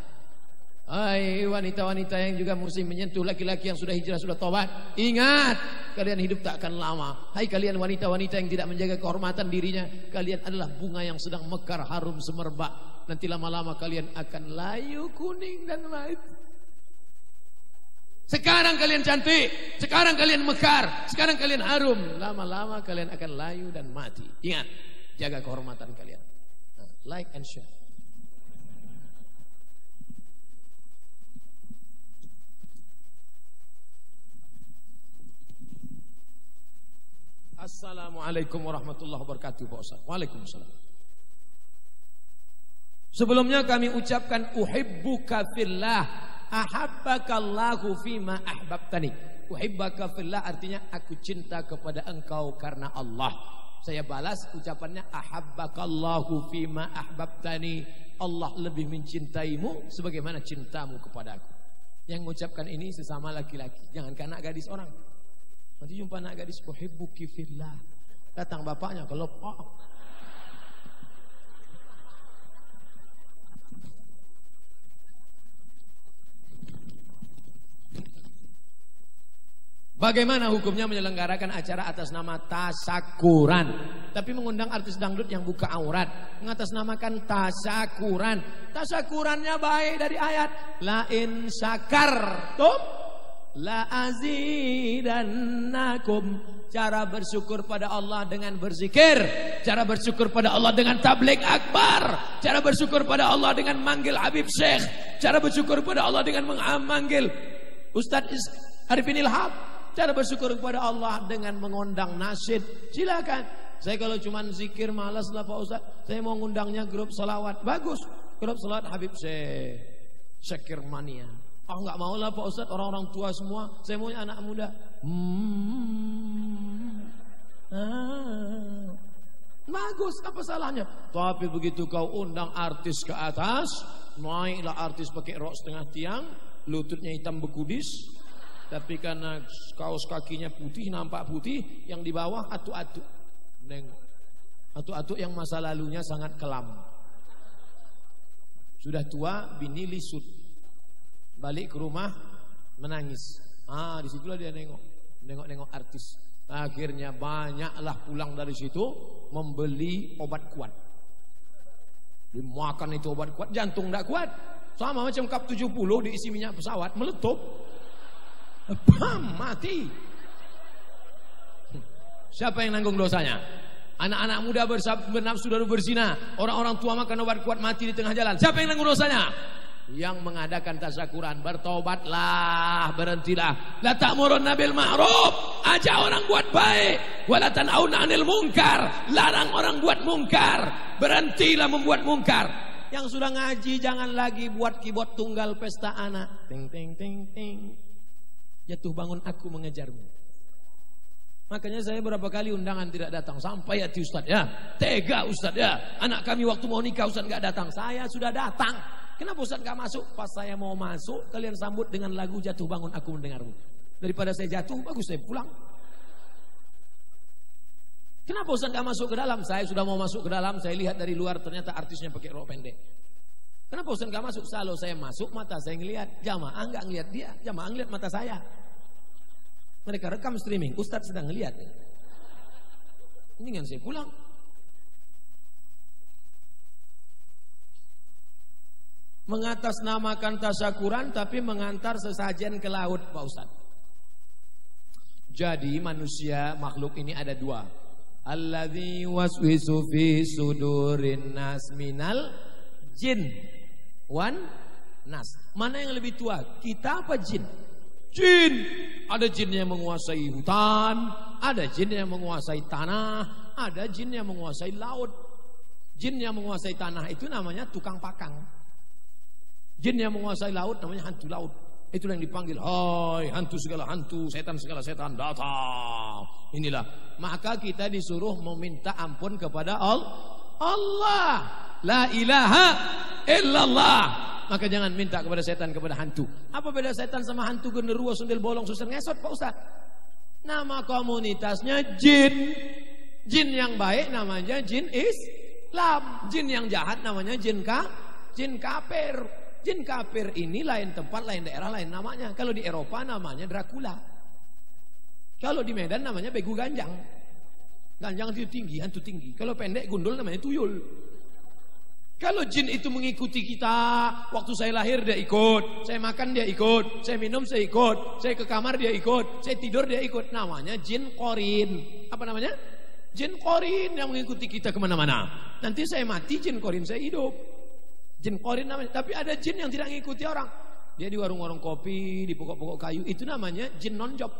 Hai wanita-wanita yang juga mesti menyentuh laki-laki yang sudah hijrah, sudah tobat. Ingat, kalian hidup tak akan lama. Hai kalian wanita-wanita yang tidak menjaga kehormatan dirinya, kalian adalah bunga yang sedang mekar harum semerbak. Nanti lama-lama kalian akan layu, kuning dan mati. Sekarang kalian cantik, sekarang kalian mekar, sekarang kalian harum. Lama-lama kalian akan layu dan mati. Ingat, jaga kehormatan kalian. Like and share. Assalamualaikum warahmatullahi wabarakatuh Pak Ustaz. Waalaikumsalam. Sebelumnya kami ucapkan uhibbuka fillah, ahabbakallahu fima ahbabtani. Uhibbaka fillah artinya aku cinta kepada engkau karena Allah. Saya balas ucapannya ahabbakallahu fima ahbabtani. Allah lebih mencintaimu sebagaimana cintamu kepadaku. Yang mengucapkan ini sesama laki-laki, jangan anak gadis orang. Nanti jumpa anak gadis, uhibbuki fillah. Datang bapaknya kelopak. Bagaimana hukumnya menyelenggarakan acara atas nama tasakuran, tapi mengundang artis dangdut yang buka aurat, mengatasnamakan tasakuran. Tasakurannya baik dari ayat la in syakartum la azidannakum. Cara bersyukur pada Allah dengan berzikir, cara bersyukur pada Allah dengan tabligh akbar, cara bersyukur pada Allah dengan manggil Habib Syekh, cara bersyukur pada Allah dengan memanggil Ustadz Arifin Ilham, cara bersyukur kepada Allah dengan mengundang nasyid. Silakan. Saya kalau cuma zikir malas lah Pak Ustadz. Saya mau ngundangnya grup salawat. Bagus, grup salawat Habib Syekh Syakir Mania. Oh enggak mau lah Pak Ustadz, orang-orang tua semua. Saya maunya anak muda. Bagus, apa salahnya? Tapi begitu kau undang artis ke atas, naiklah artis pakai rok setengah tiang, lututnya hitam bekudis, tapi karena kaos kakinya putih, nampak putih, yang di bawah atu-atu. Nengok. Atu-atu yang masa lalunya sangat kelam. Sudah tua, bini lisut. Balik ke rumah menangis. Disitulah dia nengok artis. Akhirnya banyaklah pulang dari situ membeli obat kuat. Dimakan itu obat kuat, jantung tidak kuat. Sama macam kap 70 diisi minyak pesawat, meletup. Bam, mati. Siapa yang nanggung dosanya? Anak-anak muda bernafsu dan berzina. Orang-orang tua makan obat kuat mati di tengah jalan. Siapa yang nanggung dosanya? Yang mengadakan tasyakuran. Bertobatlah, berhentilah. La ta'murunna bil ma'ruf, ajak orang buat baik, wa la tanhauna 'anil munkar, larang orang buat mungkar. Berhentilah membuat mungkar. Yang sudah ngaji jangan lagi buat keyboard tunggal pesta anak. Ting ting ting ting. Jatuh bangun aku mengejarmu. Makanya saya berapa kali undangan tidak datang. Sampai hati Ustaz ya, tega Ustaz ya, anak kami waktu mau nikah Ustaz gak datang. Saya sudah datang. Kenapa Ustaz gak masuk? Pas saya mau masuk, kalian sambut dengan lagu jatuh bangun aku mendengarmu. Daripada saya jatuh, bagus saya pulang. Kenapa Ustaz gak masuk ke dalam? Saya sudah mau masuk ke dalam, saya lihat dari luar ternyata artisnya pakai rok pendek. Kenapa Ustaz gak masuk? Kalau saya masuk, mata saya ngelihat. Jamaah gak ngelihat dia, jamaah ngelihat mata saya. Mereka rekam streaming, Ustaz sedang ngelihat. Ini kan saya pulang. Mengatasnamakan tasyakuran tapi mengantar sesajen ke laut Pak Ustaz. Jadi manusia makhluk ini ada dua. Alladzi waswisu fi sudurin nas minal jin wan nas. Mana yang lebih tua? Kita apa jin? Jin. Ada jin yang menguasai hutan, ada jin yang menguasai tanah, ada jin yang menguasai laut. Jin yang menguasai tanah itu namanya tukang pakang. Jin yang menguasai laut namanya hantu laut. Itulah yang dipanggil, hai hantu segala hantu, setan segala setan, datang. Inilah. Maka kita disuruh meminta ampun kepada Allah. La ilaha illallah. Maka jangan minta kepada setan, kepada hantu. Apa beda setan sama hantu, genderuwo, sundel bolong, susar ngesot Pak Ustaz? Nama komunitasnya jin. Jin yang baik namanya jin Islam. Jin yang jahat namanya jin kafir. Jin kafir ini lain tempat, lain daerah, lain namanya. Kalau di Eropa namanya Dracula. Kalau di Medan namanya Begu Ganjang. Ganjang itu tinggi, hantu tinggi. Kalau pendek gundul namanya tuyul. Kalau jin itu mengikuti kita, waktu saya lahir dia ikut, saya makan dia ikut, saya minum saya ikut, saya ke kamar dia ikut, saya tidur dia ikut. Namanya jin korin. Apa namanya? Jin korin yang mengikuti kita kemana-mana. Nanti saya mati, jin korin saya hidup. Jin korin namanya. Tapi ada jin yang tidak mengikuti orang. Dia di warung-warung kopi, di pokok-pokok kayu. Itu namanya jin non-job.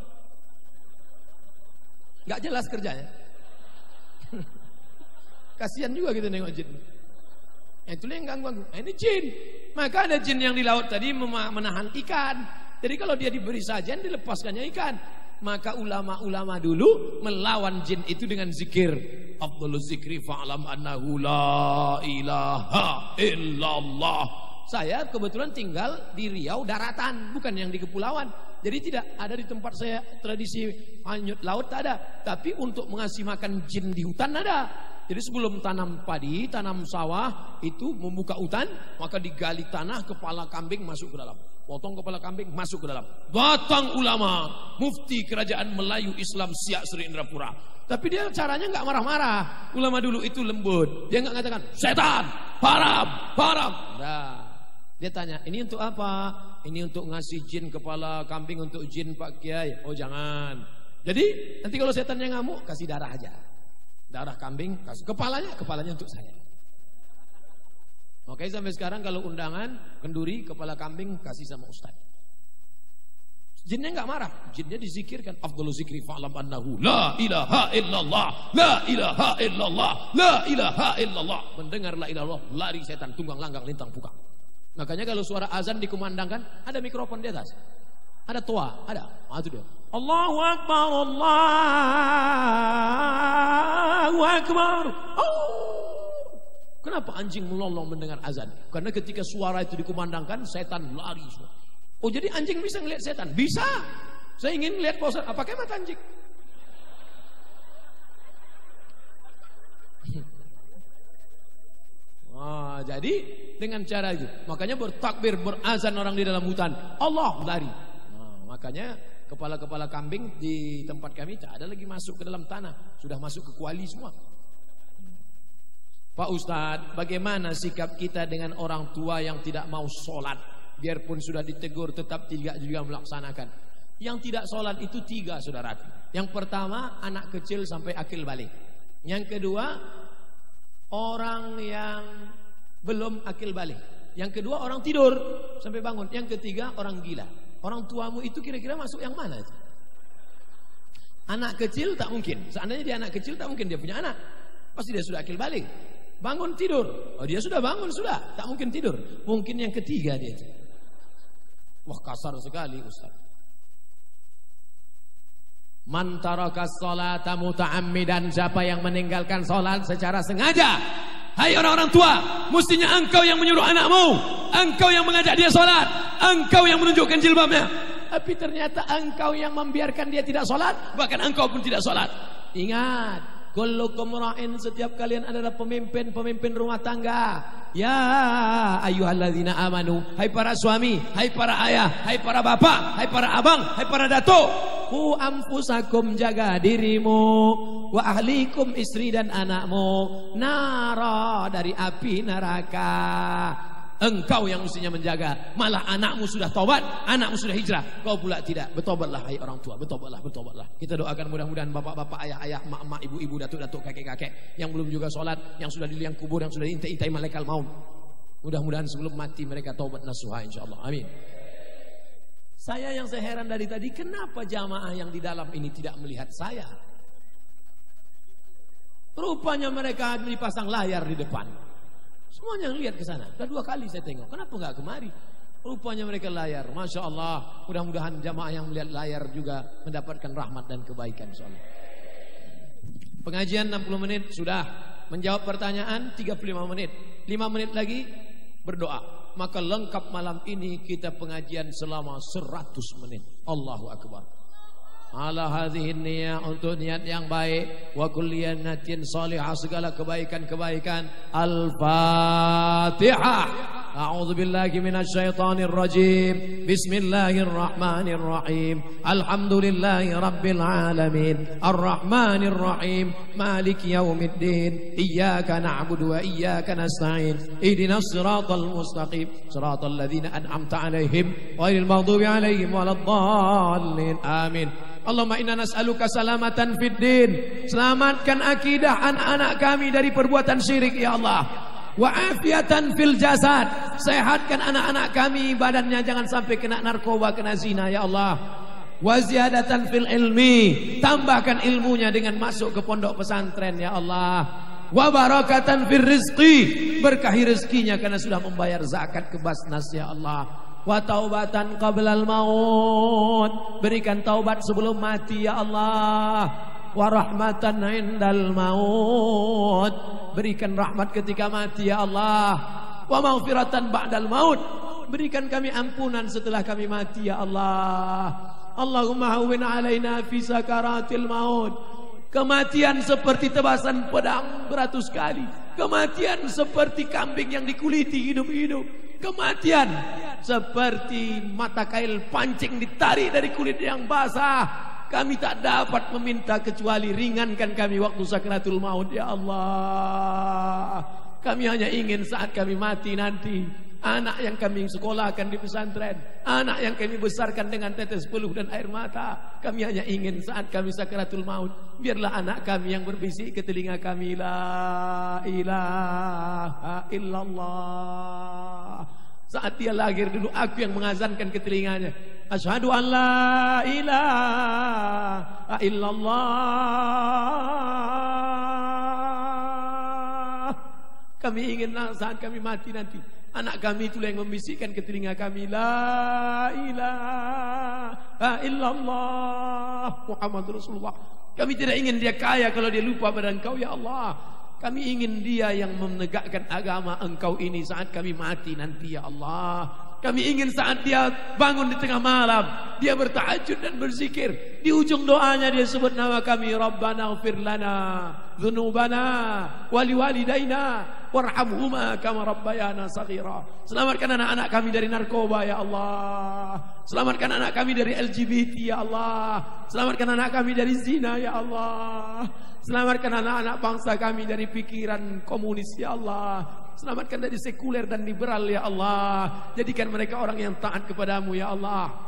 Gak jelas kerjanya. Kasihan juga kita nengok jin. Itulah yang ganggu. Ini jin. Maka ada jin yang di laut tadi menahan ikan. Jadi kalau dia diberi sajian, dilepaskannya ikan. Maka ulama-ulama dulu melawan jin itu dengan zikir. Afdhaluz zikri fa'lam annahu la ilaha illallah. Saya kebetulan tinggal di Riau daratan, bukan yang di kepulauan. Jadi tidak ada di tempat saya tradisi hanyut laut, tak ada. Tapi untuk mengasih makan jin di hutan ada. Jadi sebelum tanam padi, tanam sawah, itu membuka hutan, maka digali tanah, kepala kambing masuk ke dalam. Potong kepala kambing masuk ke dalam. Datang ulama, mufti kerajaan Melayu Islam Siak Sri Indrapura. Tapi dia caranya nggak marah-marah. Ulama dulu itu lembut. Dia nggak katakan setan, haram, haram. Nah, dia tanya, ini untuk apa? Ini untuk ngasih jin kepala kambing untuk jin Pak Kiai. Oh jangan. Jadi nanti kalau setannya ngamuk, kasih darah aja. Darah kambing, kasih kepalanya untuk saya. Oke, sampai sekarang kalau undangan kenduri kepala kambing kasih sama ustaz. Jinnya nggak marah, jinnya dizikirkan. Afdhaluz zikri fa'lam annahu la ilaha illallah, la ilaha illallah, la ilaha illallah. Mendengar la ilaha illallah, lari setan tunggang langgang lintang pukang. Makanya kalau suara azan dikumandangkan, ada mikrofon di atas. Ada toa, ada. Itu dia. Allahu Akbar, Allahu Akbar. Oh. Kenapa anjing melolong mendengar azan? Karena ketika suara itu dikumandangkan, setan lari semua. Oh, jadi anjing bisa ngelihat setan? Bisa. Saya ingin lihat Pak Ustaz, pakai mata anjing. Jadi dengan cara itu, makanya bertakbir, berazan orang di dalam hutan, Allah lari. Makanya kepala-kepala kambing di tempat kami tak ada lagi masuk ke dalam tanah, sudah masuk ke kuali semua. Pak Ustadz, bagaimana sikap kita dengan orang tua yang tidak mau sholat? Biarpun sudah ditegur tetap tidak juga melaksanakan. Yang tidak sholat itu 3 saudaraku. Yang pertama anak kecil sampai akil balik. Yang kedua orang yang belum akil balik. Yang kedua orang tidur sampai bangun. Yang ketiga orang gila. Orang tuamu itu kira-kira masuk yang mana itu? Anak kecil tak mungkin. Seandainya dia anak kecil tak mungkin dia punya anak. Pasti dia sudah akil balik. Bangun tidur. Oh dia sudah bangun sudah. Tak mungkin tidur. Mungkin yang ketiga dia. Wah kasar sekali Ustaz. Man tarakas sholata muta'ammidan. Siapa yang meninggalkan sholat secara sengaja. Hai orang-orang tua, mestinya engkau yang menyuruh anakmu, engkau yang mengajak dia sholat, engkau yang menunjukkan jilbabnya. Tapi ternyata engkau yang membiarkan dia tidak sholat, bahkan engkau pun tidak sholat. Ingat, kullukum ra'in, setiap kalian adalah pemimpin rumah tangga. Ya ayyuhalladzina amanu, hai para suami, hai para ayah, hai para bapak, hai para abang, hai para datuk. Ku anfusakum, jaga dirimu, wa ahlikum, istri dan anakmu, nara, dari api neraka. Engkau yang mestinya menjaga, malah anakmu sudah taubat, anakmu sudah hijrah, kau pula tidak. Bertobatlah hai orang tua, bertobatlah, bertobatlah. Kita doakan mudah-mudahan bapak-bapak, ayah-ayah, emak-emak, ibu-ibu, datuk-datuk, kakek-kakek yang belum juga sholat, yang sudah di liang kubur, yang sudah diintai-intai malaikat maut. Mudah-mudahan sebelum mati mereka taubat nasuha insyaallah. Amin. Saya yang saya heran dari tadi, kenapa jamaah yang di dalam ini tidak melihat saya? Rupanya mereka dipasang layar di depan. Semuanya lihat ke sana. Sudah 2 kali saya tengok. Kenapa enggak kemari? Rupanya mereka layar. Masya Allah. Mudah-mudahan jamaah yang melihat layar juga mendapatkan rahmat dan kebaikan insyaallah. Pengajian 60 menit sudah. Menjawab pertanyaan 35 menit. 5 menit lagi berdoa. Maka lengkap malam ini kita pengajian selama 100 menit. Allahu Akbar. Ala hadhihi niyah, untuk niat yang baik. Wa kulliyanatin salihah, segala kebaikan-kebaikan. Al-Fatihah. A'udzu billahi minasyaitonir rajim. Bismillahirrahmanirrahim. Alhamdulillahi rabbil alamin. Arrahmanir rahim. Maliki yaumiddin. Iyyaka na'budu wa iyyaka nasta'in. Ihdinas siratal mustaqim. Siratal ladzina an'amta 'alaihim ghairil maghdubi 'alaihim waladdallin. Amin. Allahumma inna nas'aluka salamatan fid din. Selamatkan akidah anak-anak kami dari perbuatan syirik ya Allah. Wa afiatan fil jasad. Sehatkan anak-anak kami badannya jangan sampai kena narkoba, kena zina ya Allah. Wa ziyadatan fil ilmi. Tambahkan ilmunya dengan masuk ke pondok pesantren ya Allah. Wa barakatan fil rizqi. Berkahi rezekinya karena sudah membayar zakat ke Basnas ya Allah. Wa taubatan qablal maut. Berikan taubat sebelum mati ya Allah. Wa rahmatan indal maut. Berikan rahmat ketika mati ya Allah. Wa maghfiratan ba'dal maut. Berikan kami ampunan setelah kami mati ya Allah. Allahumma hawwin alaina fi sakaratil maut. Kematian seperti tebasan pedang beratus kali. Kematian seperti kambing yang dikuliti hidup-hidup. Kematian seperti mata kail pancing ditarik dari kulit yang basah. Kami tak dapat meminta kecuali ringankan kami waktu sakratul maut ya Allah. Kami hanya ingin saat kami mati nanti, anak yang kami sekolahkan di pesantren, anak yang kami besarkan dengan tetes peluh dan air mata, kami hanya ingin saat kami sakratul maut, biarlah anak kami yang berbisik ke telinga kami, la ilaha illallah. Saat dia lahir dulu aku yang mengazankan ke telinganya, asyhadu an la ilaha illallah. Kami ingin saat kami mati nanti, anak kami itulah yang membisikkan ke telinga kami, la ilaha illallah Muhammad Rasulullah. Kami tidak ingin dia kaya kalau dia lupa pada Engkau ya Allah. Kami ingin dia yang menegakkan agama Engkau ini saat kami mati nanti ya Allah. Kami ingin saat dia bangun di tengah malam, dia bertahajud dan berzikir, di ujung doanya dia sebut nama kami, Rabbana ighfir lana dzunubana wa liwalidayna warhamhuma kama rabbayana shaghira. Selamatkan anak-anak kami dari narkoba ya Allah. Selamatkan anak kami dari LGBT ya Allah. Selamatkan anak kami dari zina ya Allah. Selamatkan anak-anak bangsa kami dari pikiran komunis ya Allah. Selamatkan dari sekuler dan liberal ya Allah. Jadikan mereka orang yang taat kepadamu ya Allah.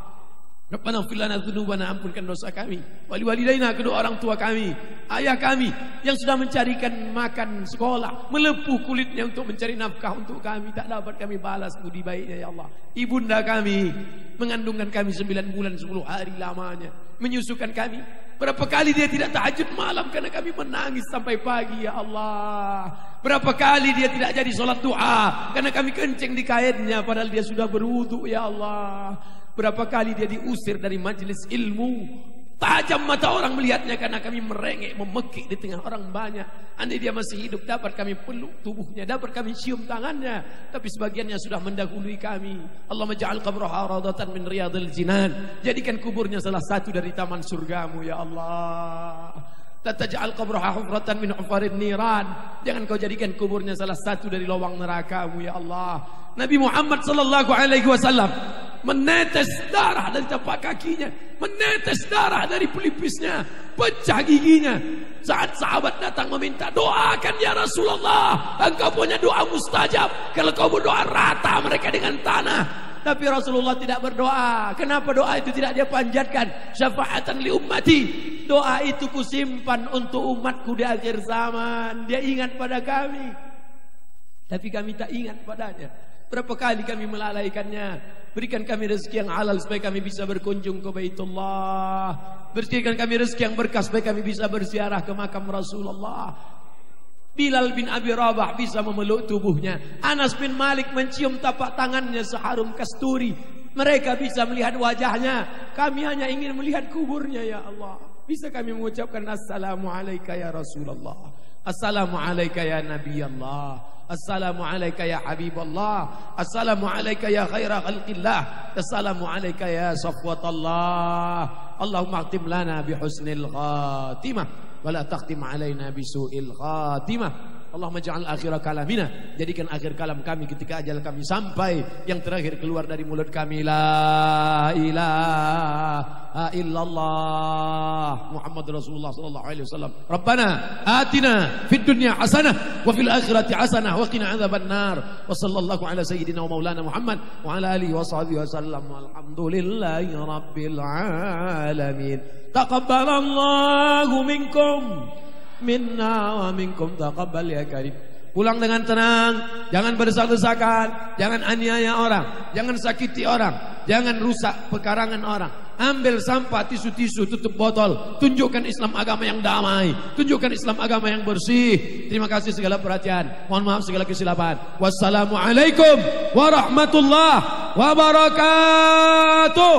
Rabbana ighfir lana dzunubana, ampunkan dosa kami. Wali walidaina, kedua orang tua kami, ayah kami yang sudah mencarikan makan sekolah, melepuh kulitnya untuk mencari nafkah untuk kami, tak dapat kami balas budi baiknya ya Allah. Ibunda kami mengandungkan kami 9 bulan 10 hari lamanya, menyusukan kami. Berapa kali dia tidak tahajud malam karena kami menangis sampai pagi ya Allah. Berapa kali dia tidak jadi sholat duha karena kami kencing di kainnya padahal dia sudah berwudu ya Allah. Berapa kali dia diusir dari majelis ilmu, tajam mata orang melihatnya karena kami merengek memekik di tengah orang banyak. Andai dia masih hidup dapat kami peluk tubuhnya, dapat kami cium tangannya, tapi sebagiannya sudah mendahului kami. Allahumma ja'al qabraha rawdatan min riyadil jinan. Jadikan kuburnya salah satu dari taman surgamu ya Allah. Tataj'al qabraha hufratan min hufarin niran. Jangan kau jadikan kuburnya salah satu dari lubang neraka-Mu ya Allah. Nabi Muhammad sallallahu alaihi wasallam menetes darah dari tapak kakinya, menetes darah dari pelipisnya, pecah giginya. Saat sahabat datang meminta, doakan ya Rasulullah, engkau punya doa mustajab. Kalau kau berdoa rata mereka dengan tanah. Tapi Rasulullah tidak berdoa. Kenapa doa itu tidak dia panjatkan? Syafaatan li ummati. Doa itu kusimpan untuk umatku di akhir zaman. Dia ingat pada kami, tapi kami tak ingat padanya. Berapa kali kami melalaikannya. Berikan kami rezeki yang halal supaya kami bisa berkunjung ke Baitullah. Berikan kami rezeki yang berkah supaya kami bisa berziarah ke makam Rasulullah. Bilal bin Abi Rabah bisa memeluk tubuhnya. Anas bin Malik mencium tapak tangannya seharum kasturi. Mereka bisa melihat wajahnya. Kami hanya ingin melihat kuburnya ya Allah. Bisa kami mengucapkan Assalamualaikum ya Rasulullah, Assalamualaikum ya Nabi Allah, Assalamualaikum ya Habiballah, Assalamualaikum ya khaira khalqillah, Assalamualaikum ya safwatallah. Allahumma akhtim lana bihusnil khatimah wa la takhtim alaina bisu'il khatimah. Allahumma ja'al akhir kalamina, jadikan akhir kalam kami ketika ajal kami sampai, yang terakhir keluar dari mulut kami la ilaha illallah Muhammad Rasulullah sallallahu alaihi wasallam. Rabbana atina fid dunya hasanah wa fil akhirati hasanah wa qina adzabannar. Wa sallallahu ala sayyidina wa maulana Muhammad wa ala alihi wa sahbihi wasallam. Walhamdulillahi rabbil alamin. Taqabbalallahu minkum minna wa minkum taqabbal ya karim. Pulang dengan tenang, jangan berdesak-desakan, jangan aniaya orang, jangan sakiti orang, jangan rusak pekarangan orang. Ambil sampah, tisu-tisu, tutup botol. Tunjukkan Islam agama yang damai, tunjukkan Islam agama yang bersih. Terima kasih segala perhatian. Mohon maaf segala kesilapan. Wassalamualaikum warahmatullahi wabarakatuh.